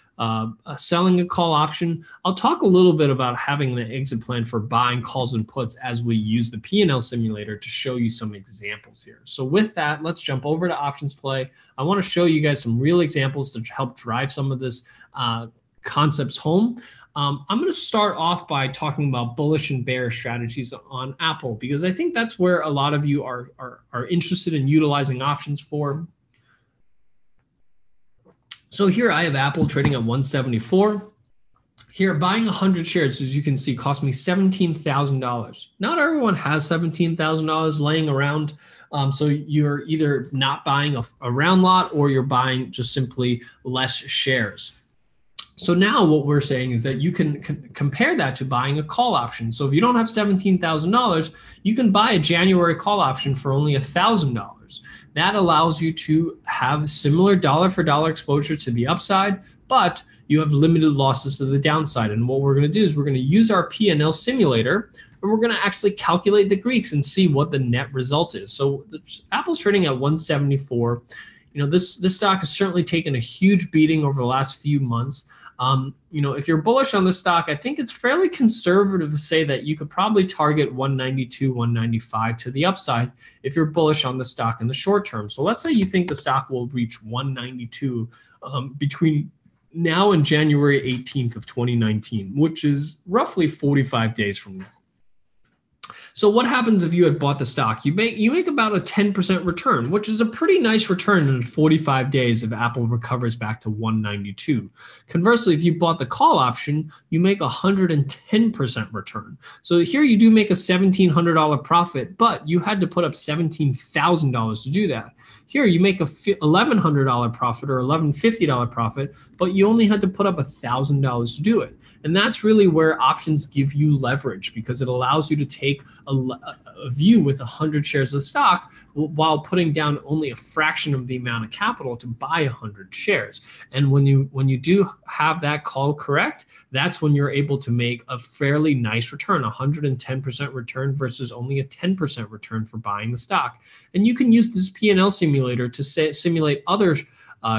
selling a call option, I'll talk a little bit about having an exit plan for buying calls and puts as we use the P&L simulator to show you some examples here. So with that, let's jump over to options play. I want to show you guys some real examples to help drive some of this concepts home. I'm going to start off by talking about bullish and bearish strategies on Apple, because I think that's where a lot of you are interested in utilizing options for. So here I have Apple trading at 174. Here, buying 100 shares, as you can see, cost me $17,000. Not everyone has $17,000 laying around. So you're either not buying a round lot, or you're buying just simply less shares. So now what we're saying is that you can compare that to buying a call option. So if you don't have $17,000, you can buy a January call option for only $1,000. That allows you to have similar dollar for dollar exposure to the upside, but you have limited losses to the downside. And what we're going to do is we're going to use our P&L simulator, and we're going to actually calculate the Greeks and see what the net result is. So Apple's trading at 174. This stock has certainly taken a huge beating over the last few months. If you're bullish on the stock, I think it's fairly conservative to say that you could probably target 192, 195 to the upside if you're bullish on the stock in the short term. So let's say you think the stock will reach 192 between now and January 18th of 2019, which is roughly 45 days from now. So what happens if you had bought the stock? You make about a 10% return, which is a pretty nice return in 45 days if Apple recovers back to 192. Conversely, if you bought the call option, you make a 110% return. So here you do make a $1,700 profit, but you had to put up $17,000 to do that. Here you make a $1,100 profit or $1,150 profit, but you only had to put up $1,000 to do it. And that's really where options give you leverage, because it allows you to take a view with 100 shares of stock while putting down only a fraction of the amount of capital to buy 100 shares. And when you do have that call correct, that's when you're able to make a fairly nice return, 110% return versus only a 10% return for buying the stock. And you can use this P&L simulator to simulate other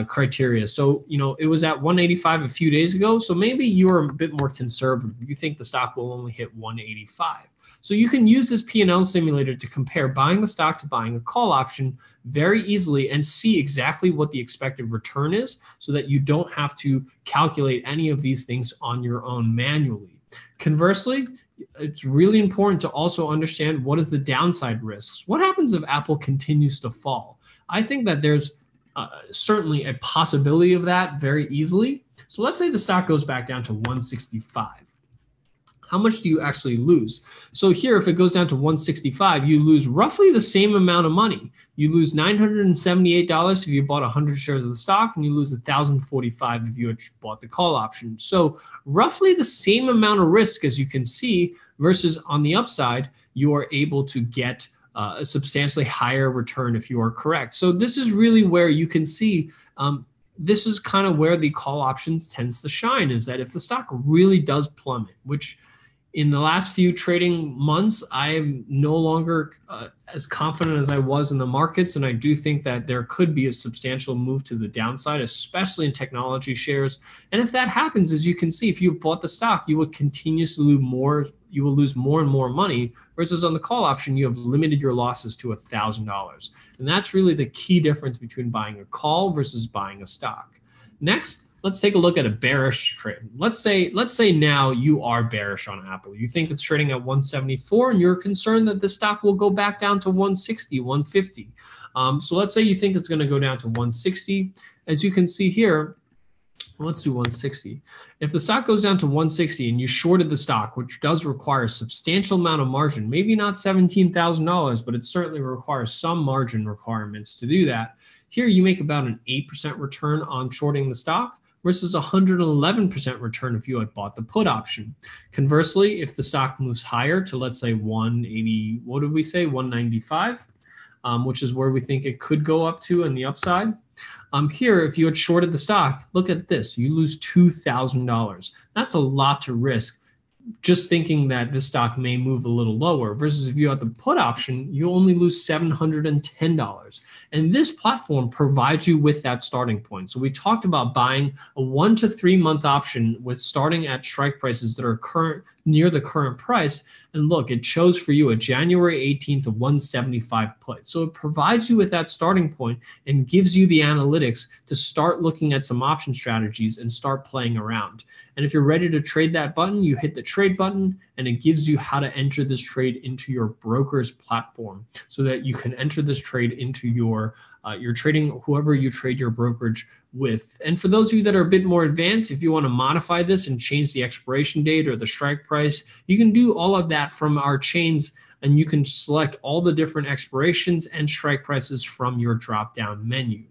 criteria. So, it was at 185 a few days ago. So maybe you're a bit more conservative. You think the stock will only hit 185. So you can use this P&L simulator to compare buying the stock to buying a call option very easily and see exactly what the expected return is so that you don't have to calculate any of these things on your own manually. Conversely, it's really important to also understand what is the downside risks. What happens if Apple continues to fall? I think that there's certainly a possibility of that very easily. So let's say the stock goes back down to 165. How much do you actually lose? So here, if it goes down to 165, you lose roughly the same amount of money. You lose $978 if you bought 100 shares of the stock, and you lose $1,045 if you had bought the call option. So roughly the same amount of risk, as you can see, versus on the upside, you are able to get a substantially higher return if you are correct. So this is really where you can see, this is kind of where the call options tends to shine, is that if the stock really does plummet, which in the last few trading months, I am no longer as confident as I was in the markets. And I do think that there could be a substantial move to the downside, especially in technology shares. And if that happens, as you can see, if you bought the stock, you would continuously lose more. You will lose more and more money, versus on the call option, you have limited your losses to $1,000. And that's really the key difference between buying a call versus buying a stock. Next, let's take a look at a bearish trade. Let's say now you are bearish on Apple. You think it's trading at 174 and you're concerned that the stock will go back down to 160, 150. So let's say you think it's going to go down to 160. As you can see here, let's do 160. If the stock goes down to 160 and you shorted the stock, which does require a substantial amount of margin, maybe not $17,000, but it certainly requires some margin requirements to do that. Here you make about an 8% return on shorting the stock versus 111% return if you had bought the put option. Conversely, if the stock moves higher to, let's say, 180, what did we say, 195, which is where we think it could go up to on the upside. Here, if you had shorted the stock, look at this, you lose $2,000. That's a lot to risk, just thinking that this stock may move a little lower, versus if you have the put option, you only lose $710. And this platform provides you with that starting point. So we talked about buying a 1 to 3 month option with starting at strike prices that are near the current price. And look, it chose for you a January 18th of 175 put. So it provides you with that starting point and gives you the analytics to start looking at some option strategies and start playing around. And if you're ready to trade that button, you hit the trade button and it gives you how to enter this trade into your broker's platform so that you can enter this trade into your trading, whoever you trade your brokerage with. And for those of you that are a bit more advanced, if you want to modify this and change the expiration date or the strike price, you can do all of that from our chains, and you can select all the different expirations and strike prices from your drop-down menu.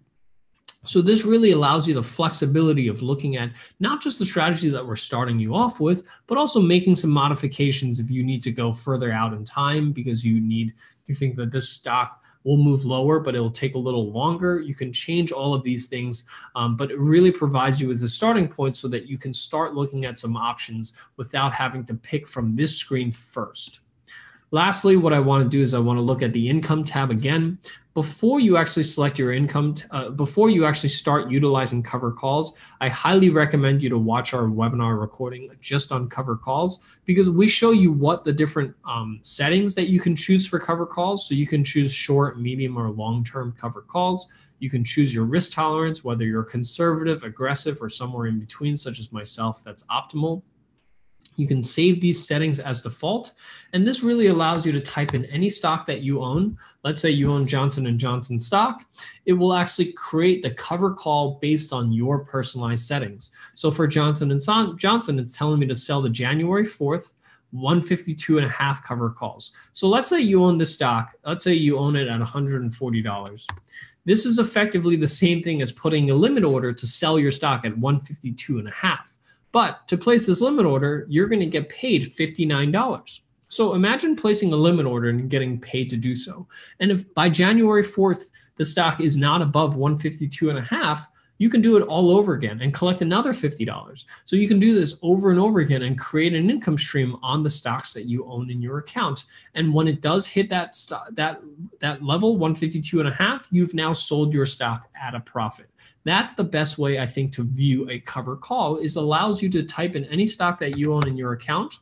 So this really allows you the flexibility of looking at not just the strategy that we're starting you off with, but also making some modifications if you need to go further out in time because you think that this stock will move lower, but it'll take a little longer. You can change all of these things, but it really provides you with a starting point so that you can start looking at some options without having to pick from this screen first. Lastly, what I want to do is I want to look at the income tab again. Before you actually select your income, before you actually start utilizing cover calls, I highly recommend you to watch our webinar recording just on cover calls, because we show you what the different settings that you can choose for cover calls. So you can choose short, medium, or long-term cover calls. You can choose your risk tolerance, whether you're conservative, aggressive, or somewhere in between, such as myself, that's optimal. You can save these settings as default, and this really allows you to type in any stock that you own. Let's say you own Johnson & Johnson stock. It will actually create the cover call based on your personalized settings. So for Johnson & Johnson, it's telling me to sell the January 4th, 152.5 cover calls. So let's say you own this stock. Let's say you own it at $140. This is effectively the same thing as putting a limit order to sell your stock at 152.5. But to place this limit order, you're going to get paid $59. So imagine placing a limit order and getting paid to do so. And if by January 4th, the stock is not above 152.5, you can do it all over again and collect another $50. So you can do this over and over again and create an income stream on the stocks that you own in your account. And when it does hit that level, 152.5, you've now sold your stock at a profit. That's the best way, I think, to view a cover call, is allows you to type in any stock that you own in your account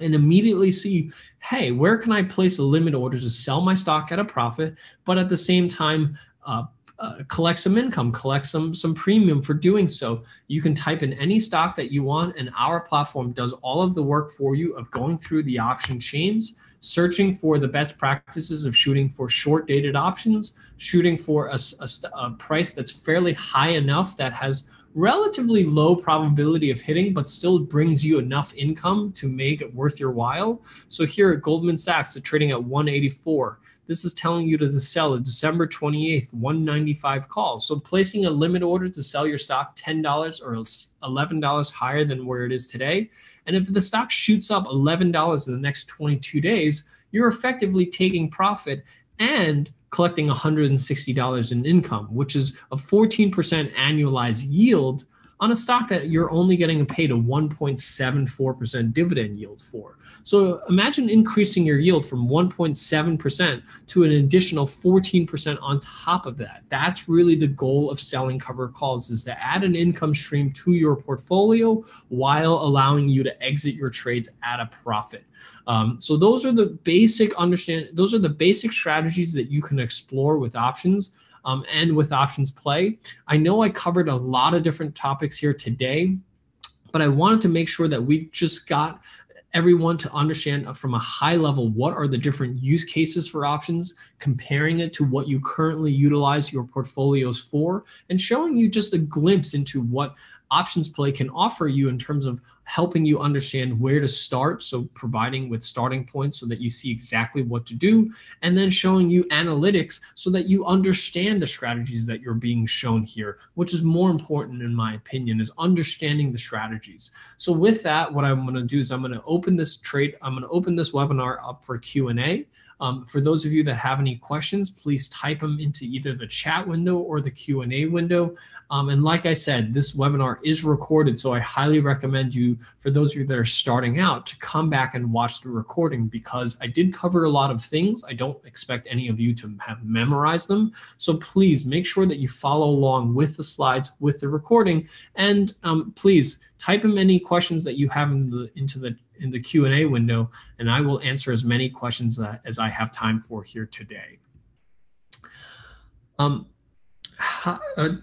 and immediately see, hey, where can I place a limit order to sell my stock at a profit, but at the same time, collect some income, collect some premium for doing so. You can type in any stock that you want, and our platform does all of the work for you of going through the option chains, searching for the best practices of shooting for short dated options, shooting for a price that's fairly high enough that has relatively low probability of hitting, but still brings you enough income to make it worth your while. So here at Goldman Sachs, they're trading at 184. This is telling you to sell a December 28th, 195 call. So placing a limit order to sell your stock $10 or $11 higher than where it is today. And if the stock shoots up $11 in the next 22 days, you're effectively taking profit and collecting $160 in income, which is a 14% annualized yield on a stock that you're only getting paid a 1.74% dividend yield for. So imagine increasing your yield from 1.7% to an additional 14% on top of that. That's really the goal of selling cover calls, is to add an income stream to your portfolio while allowing you to exit your trades at a profit. So those are the basic strategies that you can explore with options. And with options play. I know I covered a lot of different topics here today, but I wanted to make sure that we just got everyone to understand from a high level what are the different use cases for options, comparing it to what you currently utilize your portfolios for, and showing you just a glimpse into what options play can offer you in terms of helping you understand where to start. So providing with starting points so that you see exactly what to do, and then showing you analytics so that you understand the strategies that you're being shown here, which is more important in my opinion, is understanding the strategies. So with that, what I'm going to do is I'm going to open this webinar up for Q&A. For those of you that have any questions, please type them into either the chat window or the Q&A window. And like I said, this webinar is recorded, so I highly recommend you, for those of you that are starting out, to come back and watch the recording, because I did cover a lot of things. I don't expect any of you to have memorized them. So please make sure that you follow along with the slides, with the recording, and please type in any questions that you have in the Q&A window, and I will answer as many questions as I have time for here today.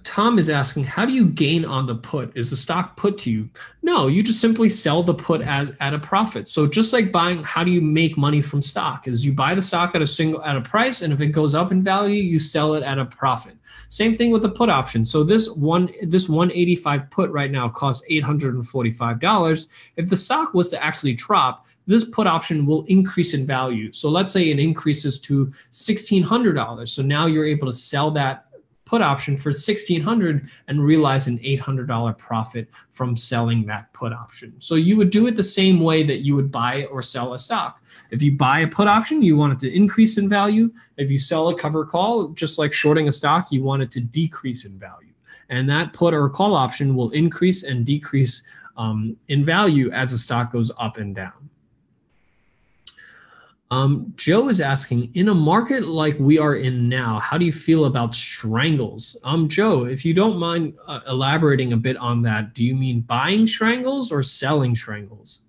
Tom is asking, how do you gain on the put? Is the stock put to you? No, you just simply sell the put at a profit. So just like buying, how do you make money from stock? Is you buy the stock at a price, and if it goes up in value, you sell it at a profit. Same thing with the put option. So this 185 put right now costs $845. If the stock was to actually drop, this put option will increase in value. So let's say it increases to $1,600. So now you're able to sell that put option for $1,600 and realize an $800 profit from selling that put option. So you would do it the same way that you would buy or sell a stock. If you buy a put option, you want it to increase in value. If you sell a cover call, just like shorting a stock, you want it to decrease in value. And that put or call option will increase and decrease in value as the stock goes up and down. Joe is asking, in a market like we are in now, how do you feel about strangles? Joe, if you don't mind elaborating a bit on that, do you mean buying strangles or selling strangles?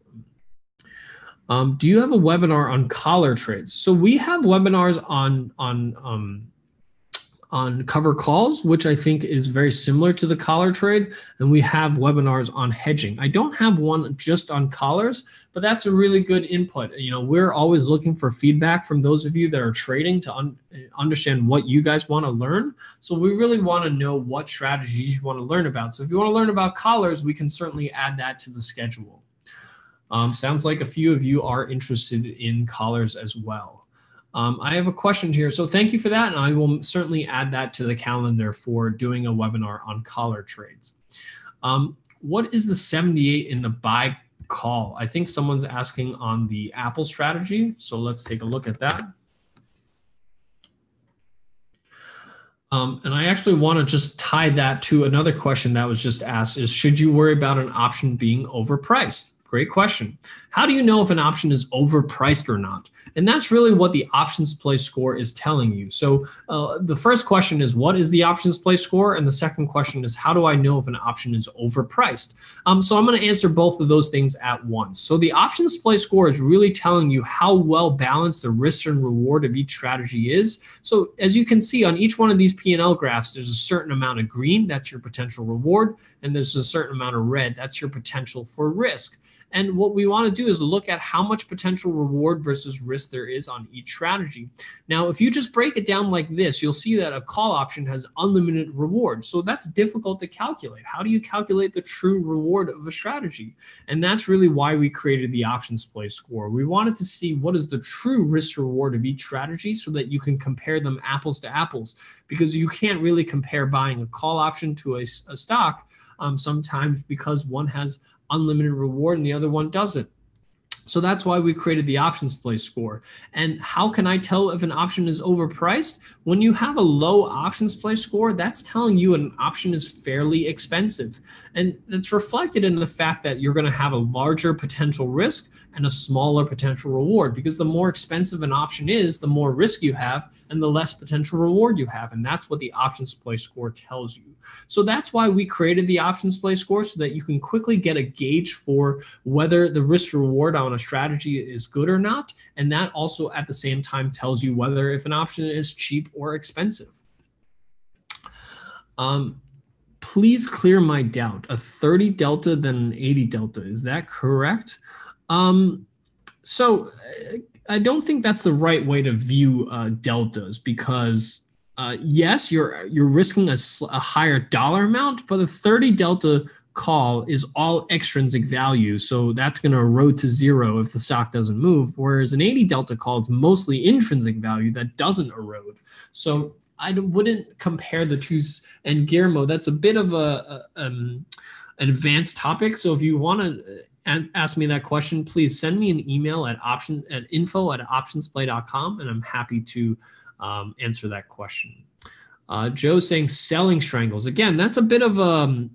Do you have a webinar on collar trades? So we have webinars on cover calls, which I think is very similar to the collar trade, and we have webinars on hedging. I don't have one just on collars, but that's a really good input. You know, we're always looking for feedback from those of you that are trading to understand what you guys want to learn. So we really want to know what strategies you want to learn about. So if you want to learn about collars, we can certainly add that to the schedule. Sounds like a few of you are interested in collars as well. I have a question here. So thank you for that. And I will certainly add that to the calendar for doing a webinar on collar trades. What is the 78 in the buy call? I think someone's asking on the Apple strategy. So let's take a look at that. And I actually want to just tie that to another question that was just asked is, should you worry about an option being overpriced? Great question. How do you know if an option is overpriced or not? And that's really what the options play score is telling you. So the first question is, what is the options play score? And the second question is, how do I know if an option is overpriced? So I'm going to answer both of those things at once. So the options play score is really telling you how well balanced the risk and reward of each strategy is. So as you can see on each one of these P&L graphs, there's a certain amount of green, that's your potential reward, and there's a certain amount of red, that's your potential for risk. And what we want to do is look at how much potential reward versus risk there is on each strategy. Now, if you just break it down like this, you'll see that a call option has unlimited reward. So that's difficult to calculate. How do you calculate the true reward of a strategy? And that's really why we created the options play score. We wanted to see what is the true risk reward of each strategy so that you can compare them apples to apples, because you can't really compare buying a call option to a stock sometimes, because one has unlimited reward and the other one doesn't. So that's why we created the options play score. And how can I tell if an option is overpriced? When you have a low options play score, that's telling you an option is fairly expensive. And it's reflected in the fact that you're going to have a larger potential risk and a smaller potential reward, because the more expensive an option is, the more risk you have and the less potential reward you have. And that's what the options play score tells you. So that's why we created the options play score, so that you can quickly get a gauge for whether the risk reward on a strategy is good or not. And that also at the same time tells you whether if an option is cheap or expensive. Please clear my doubt. A 30 delta than an 80 delta. Is that correct? So I don't think that's the right way to view deltas, because yes, you're risking a higher dollar amount, but a 30 delta call is all extrinsic value. So that's going to erode to zero if the stock doesn't move. Whereas an 80 delta call is mostly intrinsic value that doesn't erode. So I wouldn't compare the two. And Guillermo, that's a bit of an advanced topic. So if you want to ask me that question, please send me an email at info@optionsplay.com, and I'm happy to answer that question. Joe saying selling strangles. Again, that's a bit of an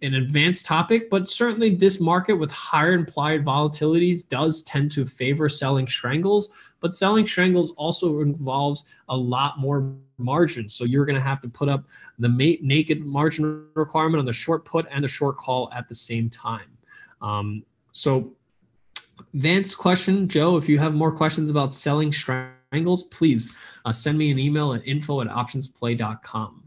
advanced topic, but certainly this market with higher implied volatilities does tend to favor selling strangles, but selling strangles also involves a lot more margin. So you're going to have to put up the naked margin requirement on the short put and the short call at the same time. So Vance's question, Joe, if you have more questions about selling strangles, please send me an email at info@optionsplay.com.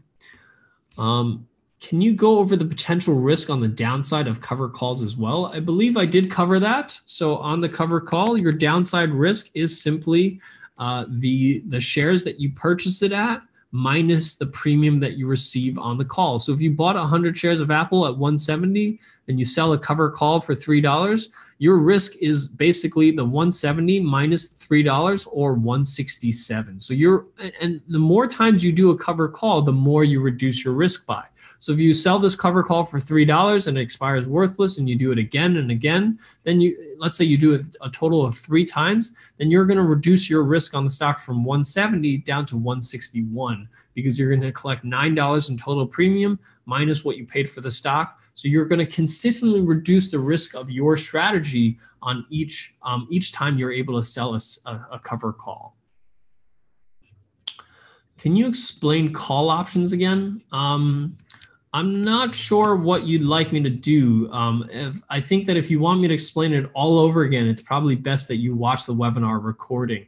Can you go over the potential risk on the downside of cover calls as well? I believe I did cover that. So on the cover call, your downside risk is simply the shares that you purchased it at minus the premium that you receive on the call. So if you bought 100 shares of Apple at 170 and you sell a cover call for $3, your risk is basically the 170 minus $3 or 167. So and the more times you do a cover call, the more you reduce your risk by. So if you sell this cover call for $3 and it expires worthless, and you do it again and again, then let's say you do it a total of 3 times, then you're going to reduce your risk on the stock from 170 down to 161, because you're going to collect $9 in total premium minus what you paid for the stock. So you're going to consistently reduce the risk of your strategy on each time you're able to sell a cover call. Can you explain call options again? I'm not sure what you'd like me to do. I think that if you want me to explain it all over again, it's probably best that you watch the webinar recording.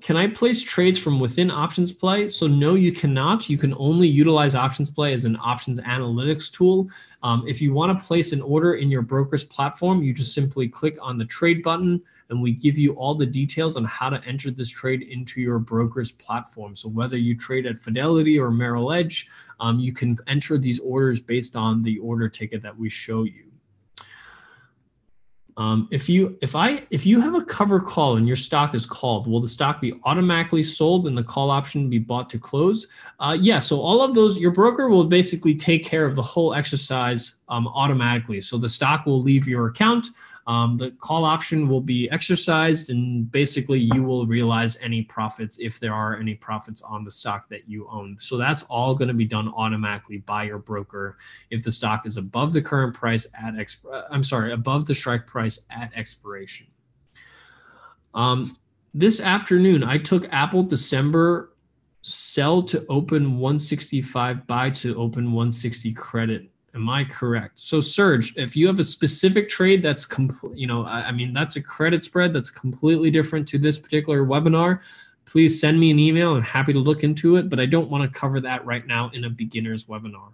Can I place trades from within Options Play? So no, you cannot. You can only utilize Options Play as an options analytics tool. If you want to place an order in your broker's platform, you just simply click on the trade button, and we give you all the details on how to enter this trade into your broker's platform. So whether you trade at Fidelity or Merrill Edge, you can enter these orders based on the order ticket that we show you. If you have a cover call and your stock is called, will the stock be automatically sold and the call option be bought to close? Yeah. So all of those, your broker will basically take care of the whole exercise automatically. So the stock will leave your account. The call option will be exercised, and basically you will realize any profits if there are any profits on the stock that you own. So that's all going to be done automatically by your broker if the stock is above the current price at above the strike price at expiration. This afternoon, I took Apple December sell to open 165, buy to open 160 credit. Am I correct? So Serge, if you have a specific trade that's that's a credit spread that's completely different to this particular webinar, please send me an email. I'm happy to look into it, but I don't want to cover that right now in a beginner's webinar.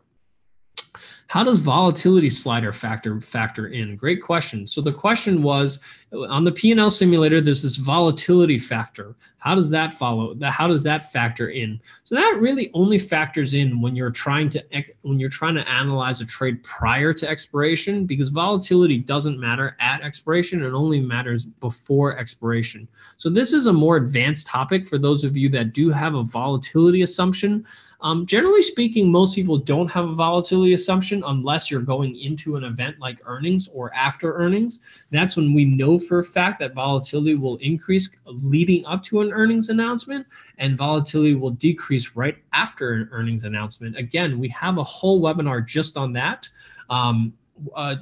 How does volatility slider factor in? Great question. So the question was, on the P&L simulator, there's this volatility factor. How does that factor in? So that really only factors in when you're trying to analyze a trade prior to expiration, because volatility doesn't matter at expiration, it only matters before expiration. So this is a more advanced topic for those of you that do have a volatility assumption. Generally speaking, most people don't have a volatility assumption unless you're going into an event like earnings or after earnings. That's when we know for a fact that volatility will increase leading up to an earnings announcement, and volatility will decrease right after an earnings announcement. Again, we have a whole webinar just on that.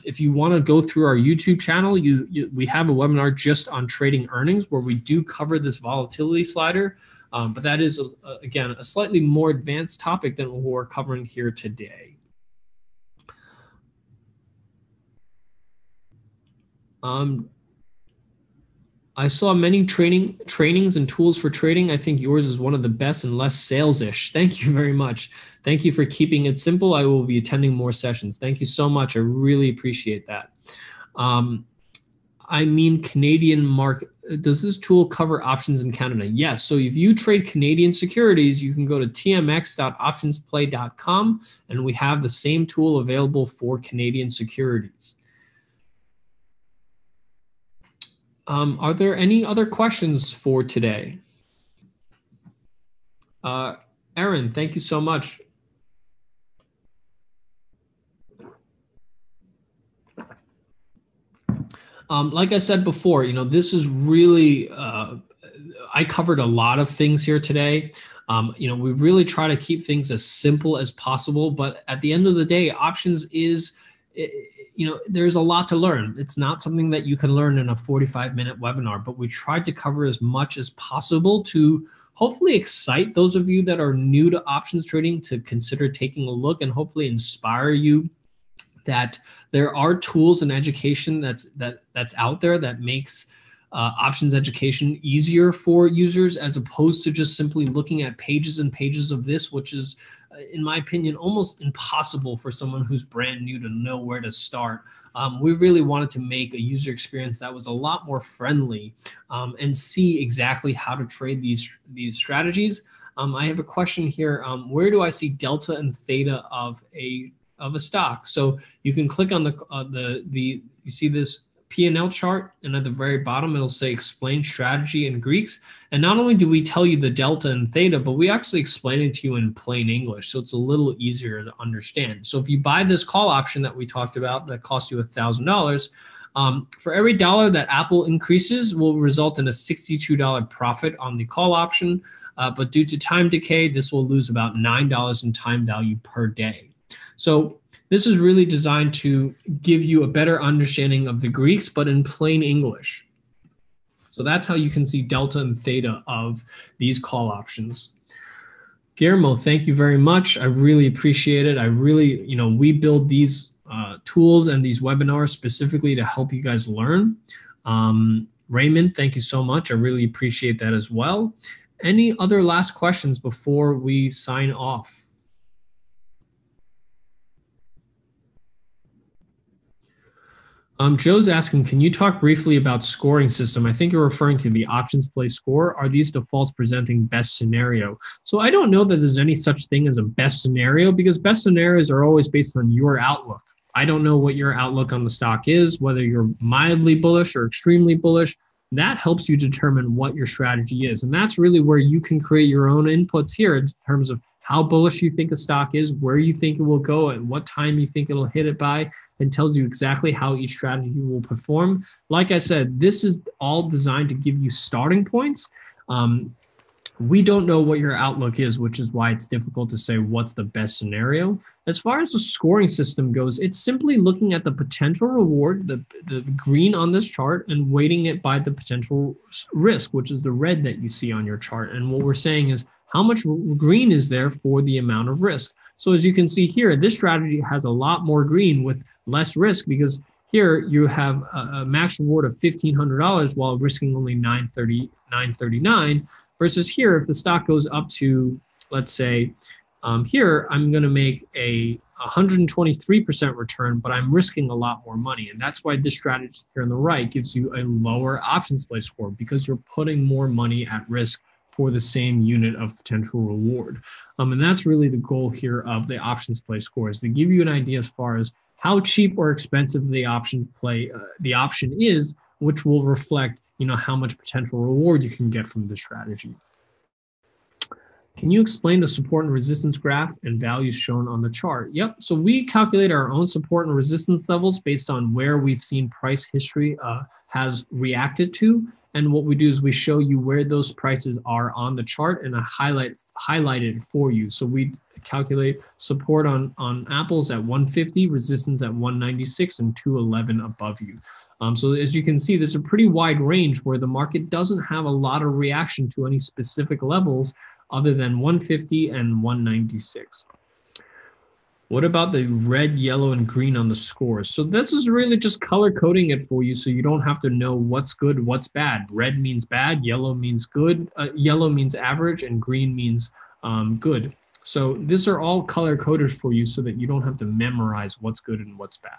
If you want to go through our YouTube channel, we have a webinar just on trading earnings where we do cover this volatility slider. But that is, again, a slightly more advanced topic than what we're covering here today. I saw many trainings and tools for trading. I think yours is one of the best and less sales-ish. Thank you very much. Thank you for keeping it simple. I will be attending more sessions. Thank you so much. I really appreciate that. I mean, Canadian market. Does this tool cover options in Canada? Yes. So if you trade Canadian securities, you can go to tmx.optionsplay.com, and we have the same tool available for Canadian securities. Are there any other questions for today? Aaron, thank you so much. Like I said before, this is really, I covered a lot of things here today. We really try to keep things as simple as possible, but at the end of the day, options is, there's a lot to learn. It's not something that you can learn in a 45-minute webinar, but we tried to cover as much as possible to hopefully excite those of you that are new to options trading to consider taking a look, and hopefully inspire you that there are tools and education that's out there that makes options education easier for users, as opposed to just simply looking at pages and pages of this, which is, in my opinion, almost impossible for someone who's brand new to know where to start. We really wanted to make a user experience that was a lot more friendly, and see exactly how to trade these strategies. I have a question here. Where do I see delta and theta of a stock? So you can click on you see this P&L chart, and at the very bottom it'll say explain strategy in Greeks. And not only do we tell you the delta and theta, but we actually explain it to you in plain English, so it's a little easier to understand. So if you buy this call option that we talked about that cost you $1,000, for every dollar that Apple increases will result in a $62 profit on the call option, but due to time decay, this will lose about $9 in time value per day. So this is really designed to give you a better understanding of the Greeks, but in plain English. So that's how you can see delta and theta of these call options. Guillermo, thank you very much. I really appreciate it. I really, we build these tools and these webinars specifically to help you guys learn. Raymond, thank you so much. I really appreciate that as well. Any other last questions before we sign off? Joe's asking, can you talk briefly about scoring system? I think you're referring to the options play score. Are these defaults presenting best scenario? So I don't know that there's any such thing as a best scenario, because best scenarios are always based on your outlook. I don't know what your outlook on the stock is, whether you're mildly bullish or extremely bullish. That helps you determine what your strategy is. And that's really where you can create your own inputs here in terms of how bullish you think a stock is, where you think it will go, and what time you think it'll hit it by, and tells you exactly how each strategy will perform. Like I said, this is all designed to give you starting points. We don't know what your outlook is, which is why it's difficult to say what's the best scenario. As far as the scoring system goes, it's simply looking at the potential reward, the green on this chart, and weighting it by the potential risk, which is the red that you see on your chart. And what we're saying is how much green is there for the amount of risk. So as you can see here, this strategy has a lot more green with less risk, because here you have a max reward of $1,500 while risking only $939. Versus here, if the stock goes up to, let's say, here, I'm going to make a 123% return, but I'm risking a lot more money. And that's why this strategy here on the right gives you a lower options play score, because you're putting more money at risk for the same unit of potential reward. And that's really the goal here of the options play score, is to give you an idea as far as how cheap or expensive the option is, which will reflect how much potential reward you can get from the strategy. Can you explain the support and resistance graph and values shown on the chart? Yep. So we calculate our own support and resistance levels based on where we've seen price history has reacted to. And what we do is we show you where those prices are on the chart, and I highlight it for you. So we calculate support on Apple's at 150, resistance at 196, and 211 above you. So as you can see, there's a pretty wide range where the market doesn't have a lot of reaction to any specific levels other than 150 and 196. What about the red, yellow, and green on the scores? So this is really just color coding it for you, so you don't have to know what's good, what's bad. Red means bad, yellow means good, yellow means average, and green means good. So these are all color coded for you so that you don't have to memorize what's good and what's bad.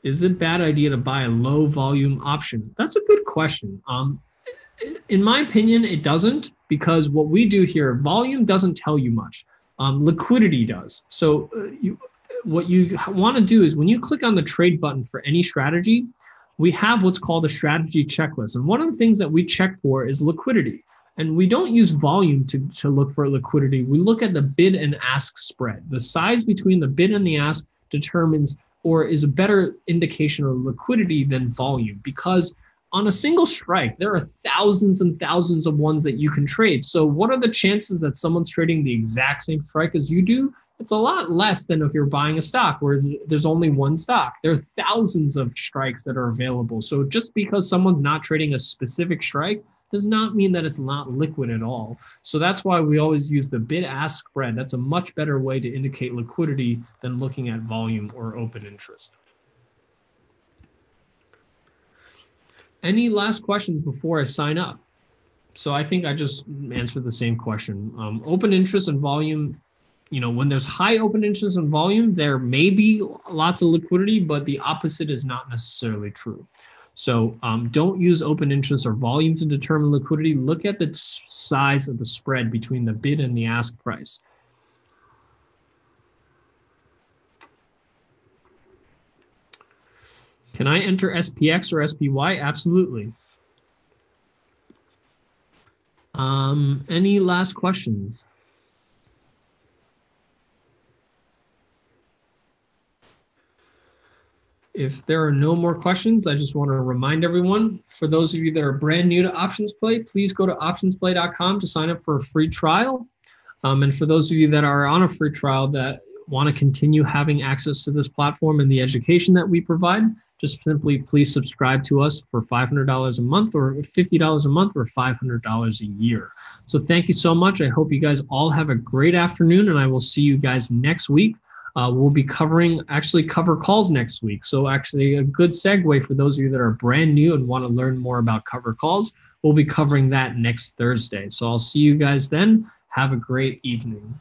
Is it a bad idea to buy a low volume option? That's a good question. In my opinion, it doesn't, because what we do here, volume doesn't tell you much. Liquidity does. So what you want to do is when you click on the trade button for any strategy, we have what's called a strategy checklist. And one of the things that we check for is liquidity. And we don't use volume to look for liquidity. We look at the bid and ask spread. The size between the bid and the ask determines or is a better indication of liquidity than volume, because on a single strike, there are thousands and thousands of ones that you can trade. So what are the chances that someone's trading the exact same strike as you do? It's a lot less than if you're buying a stock where there's only one stock. There are thousands of strikes that are available. So just because someone's not trading a specific strike does not mean that it's not liquid at all. So that's why we always use the bid-ask spread. That's a much better way to indicate liquidity than looking at volume or open interest. Any last questions before I sign up? So I think I just answered the same question. Open interest and volume, when there's high open interest and volume, there may be lots of liquidity, but the opposite is not necessarily true. So don't use open interest or volume to determine liquidity. Look at the size of the spread between the bid and the ask price. Can I enter SPX or SPY? Absolutely. Any last questions? If there are no more questions, I just want to remind everyone, for those of you that are brand new to Options Play, please go to optionsplay.com to sign up for a free trial. And for those of you that are on a free trial that want to continue having access to this platform and the education that we provide, just simply please subscribe to us for $500 a month or $50 a month or $500 a year. So thank you so much. I hope you guys all have a great afternoon, and I will see you guys next week. We'll be covering cover calls next week. So actually a good segue for those of you that are brand new and want to learn more about cover calls. We'll be covering that next Thursday. So I'll see you guys then. Have a great evening.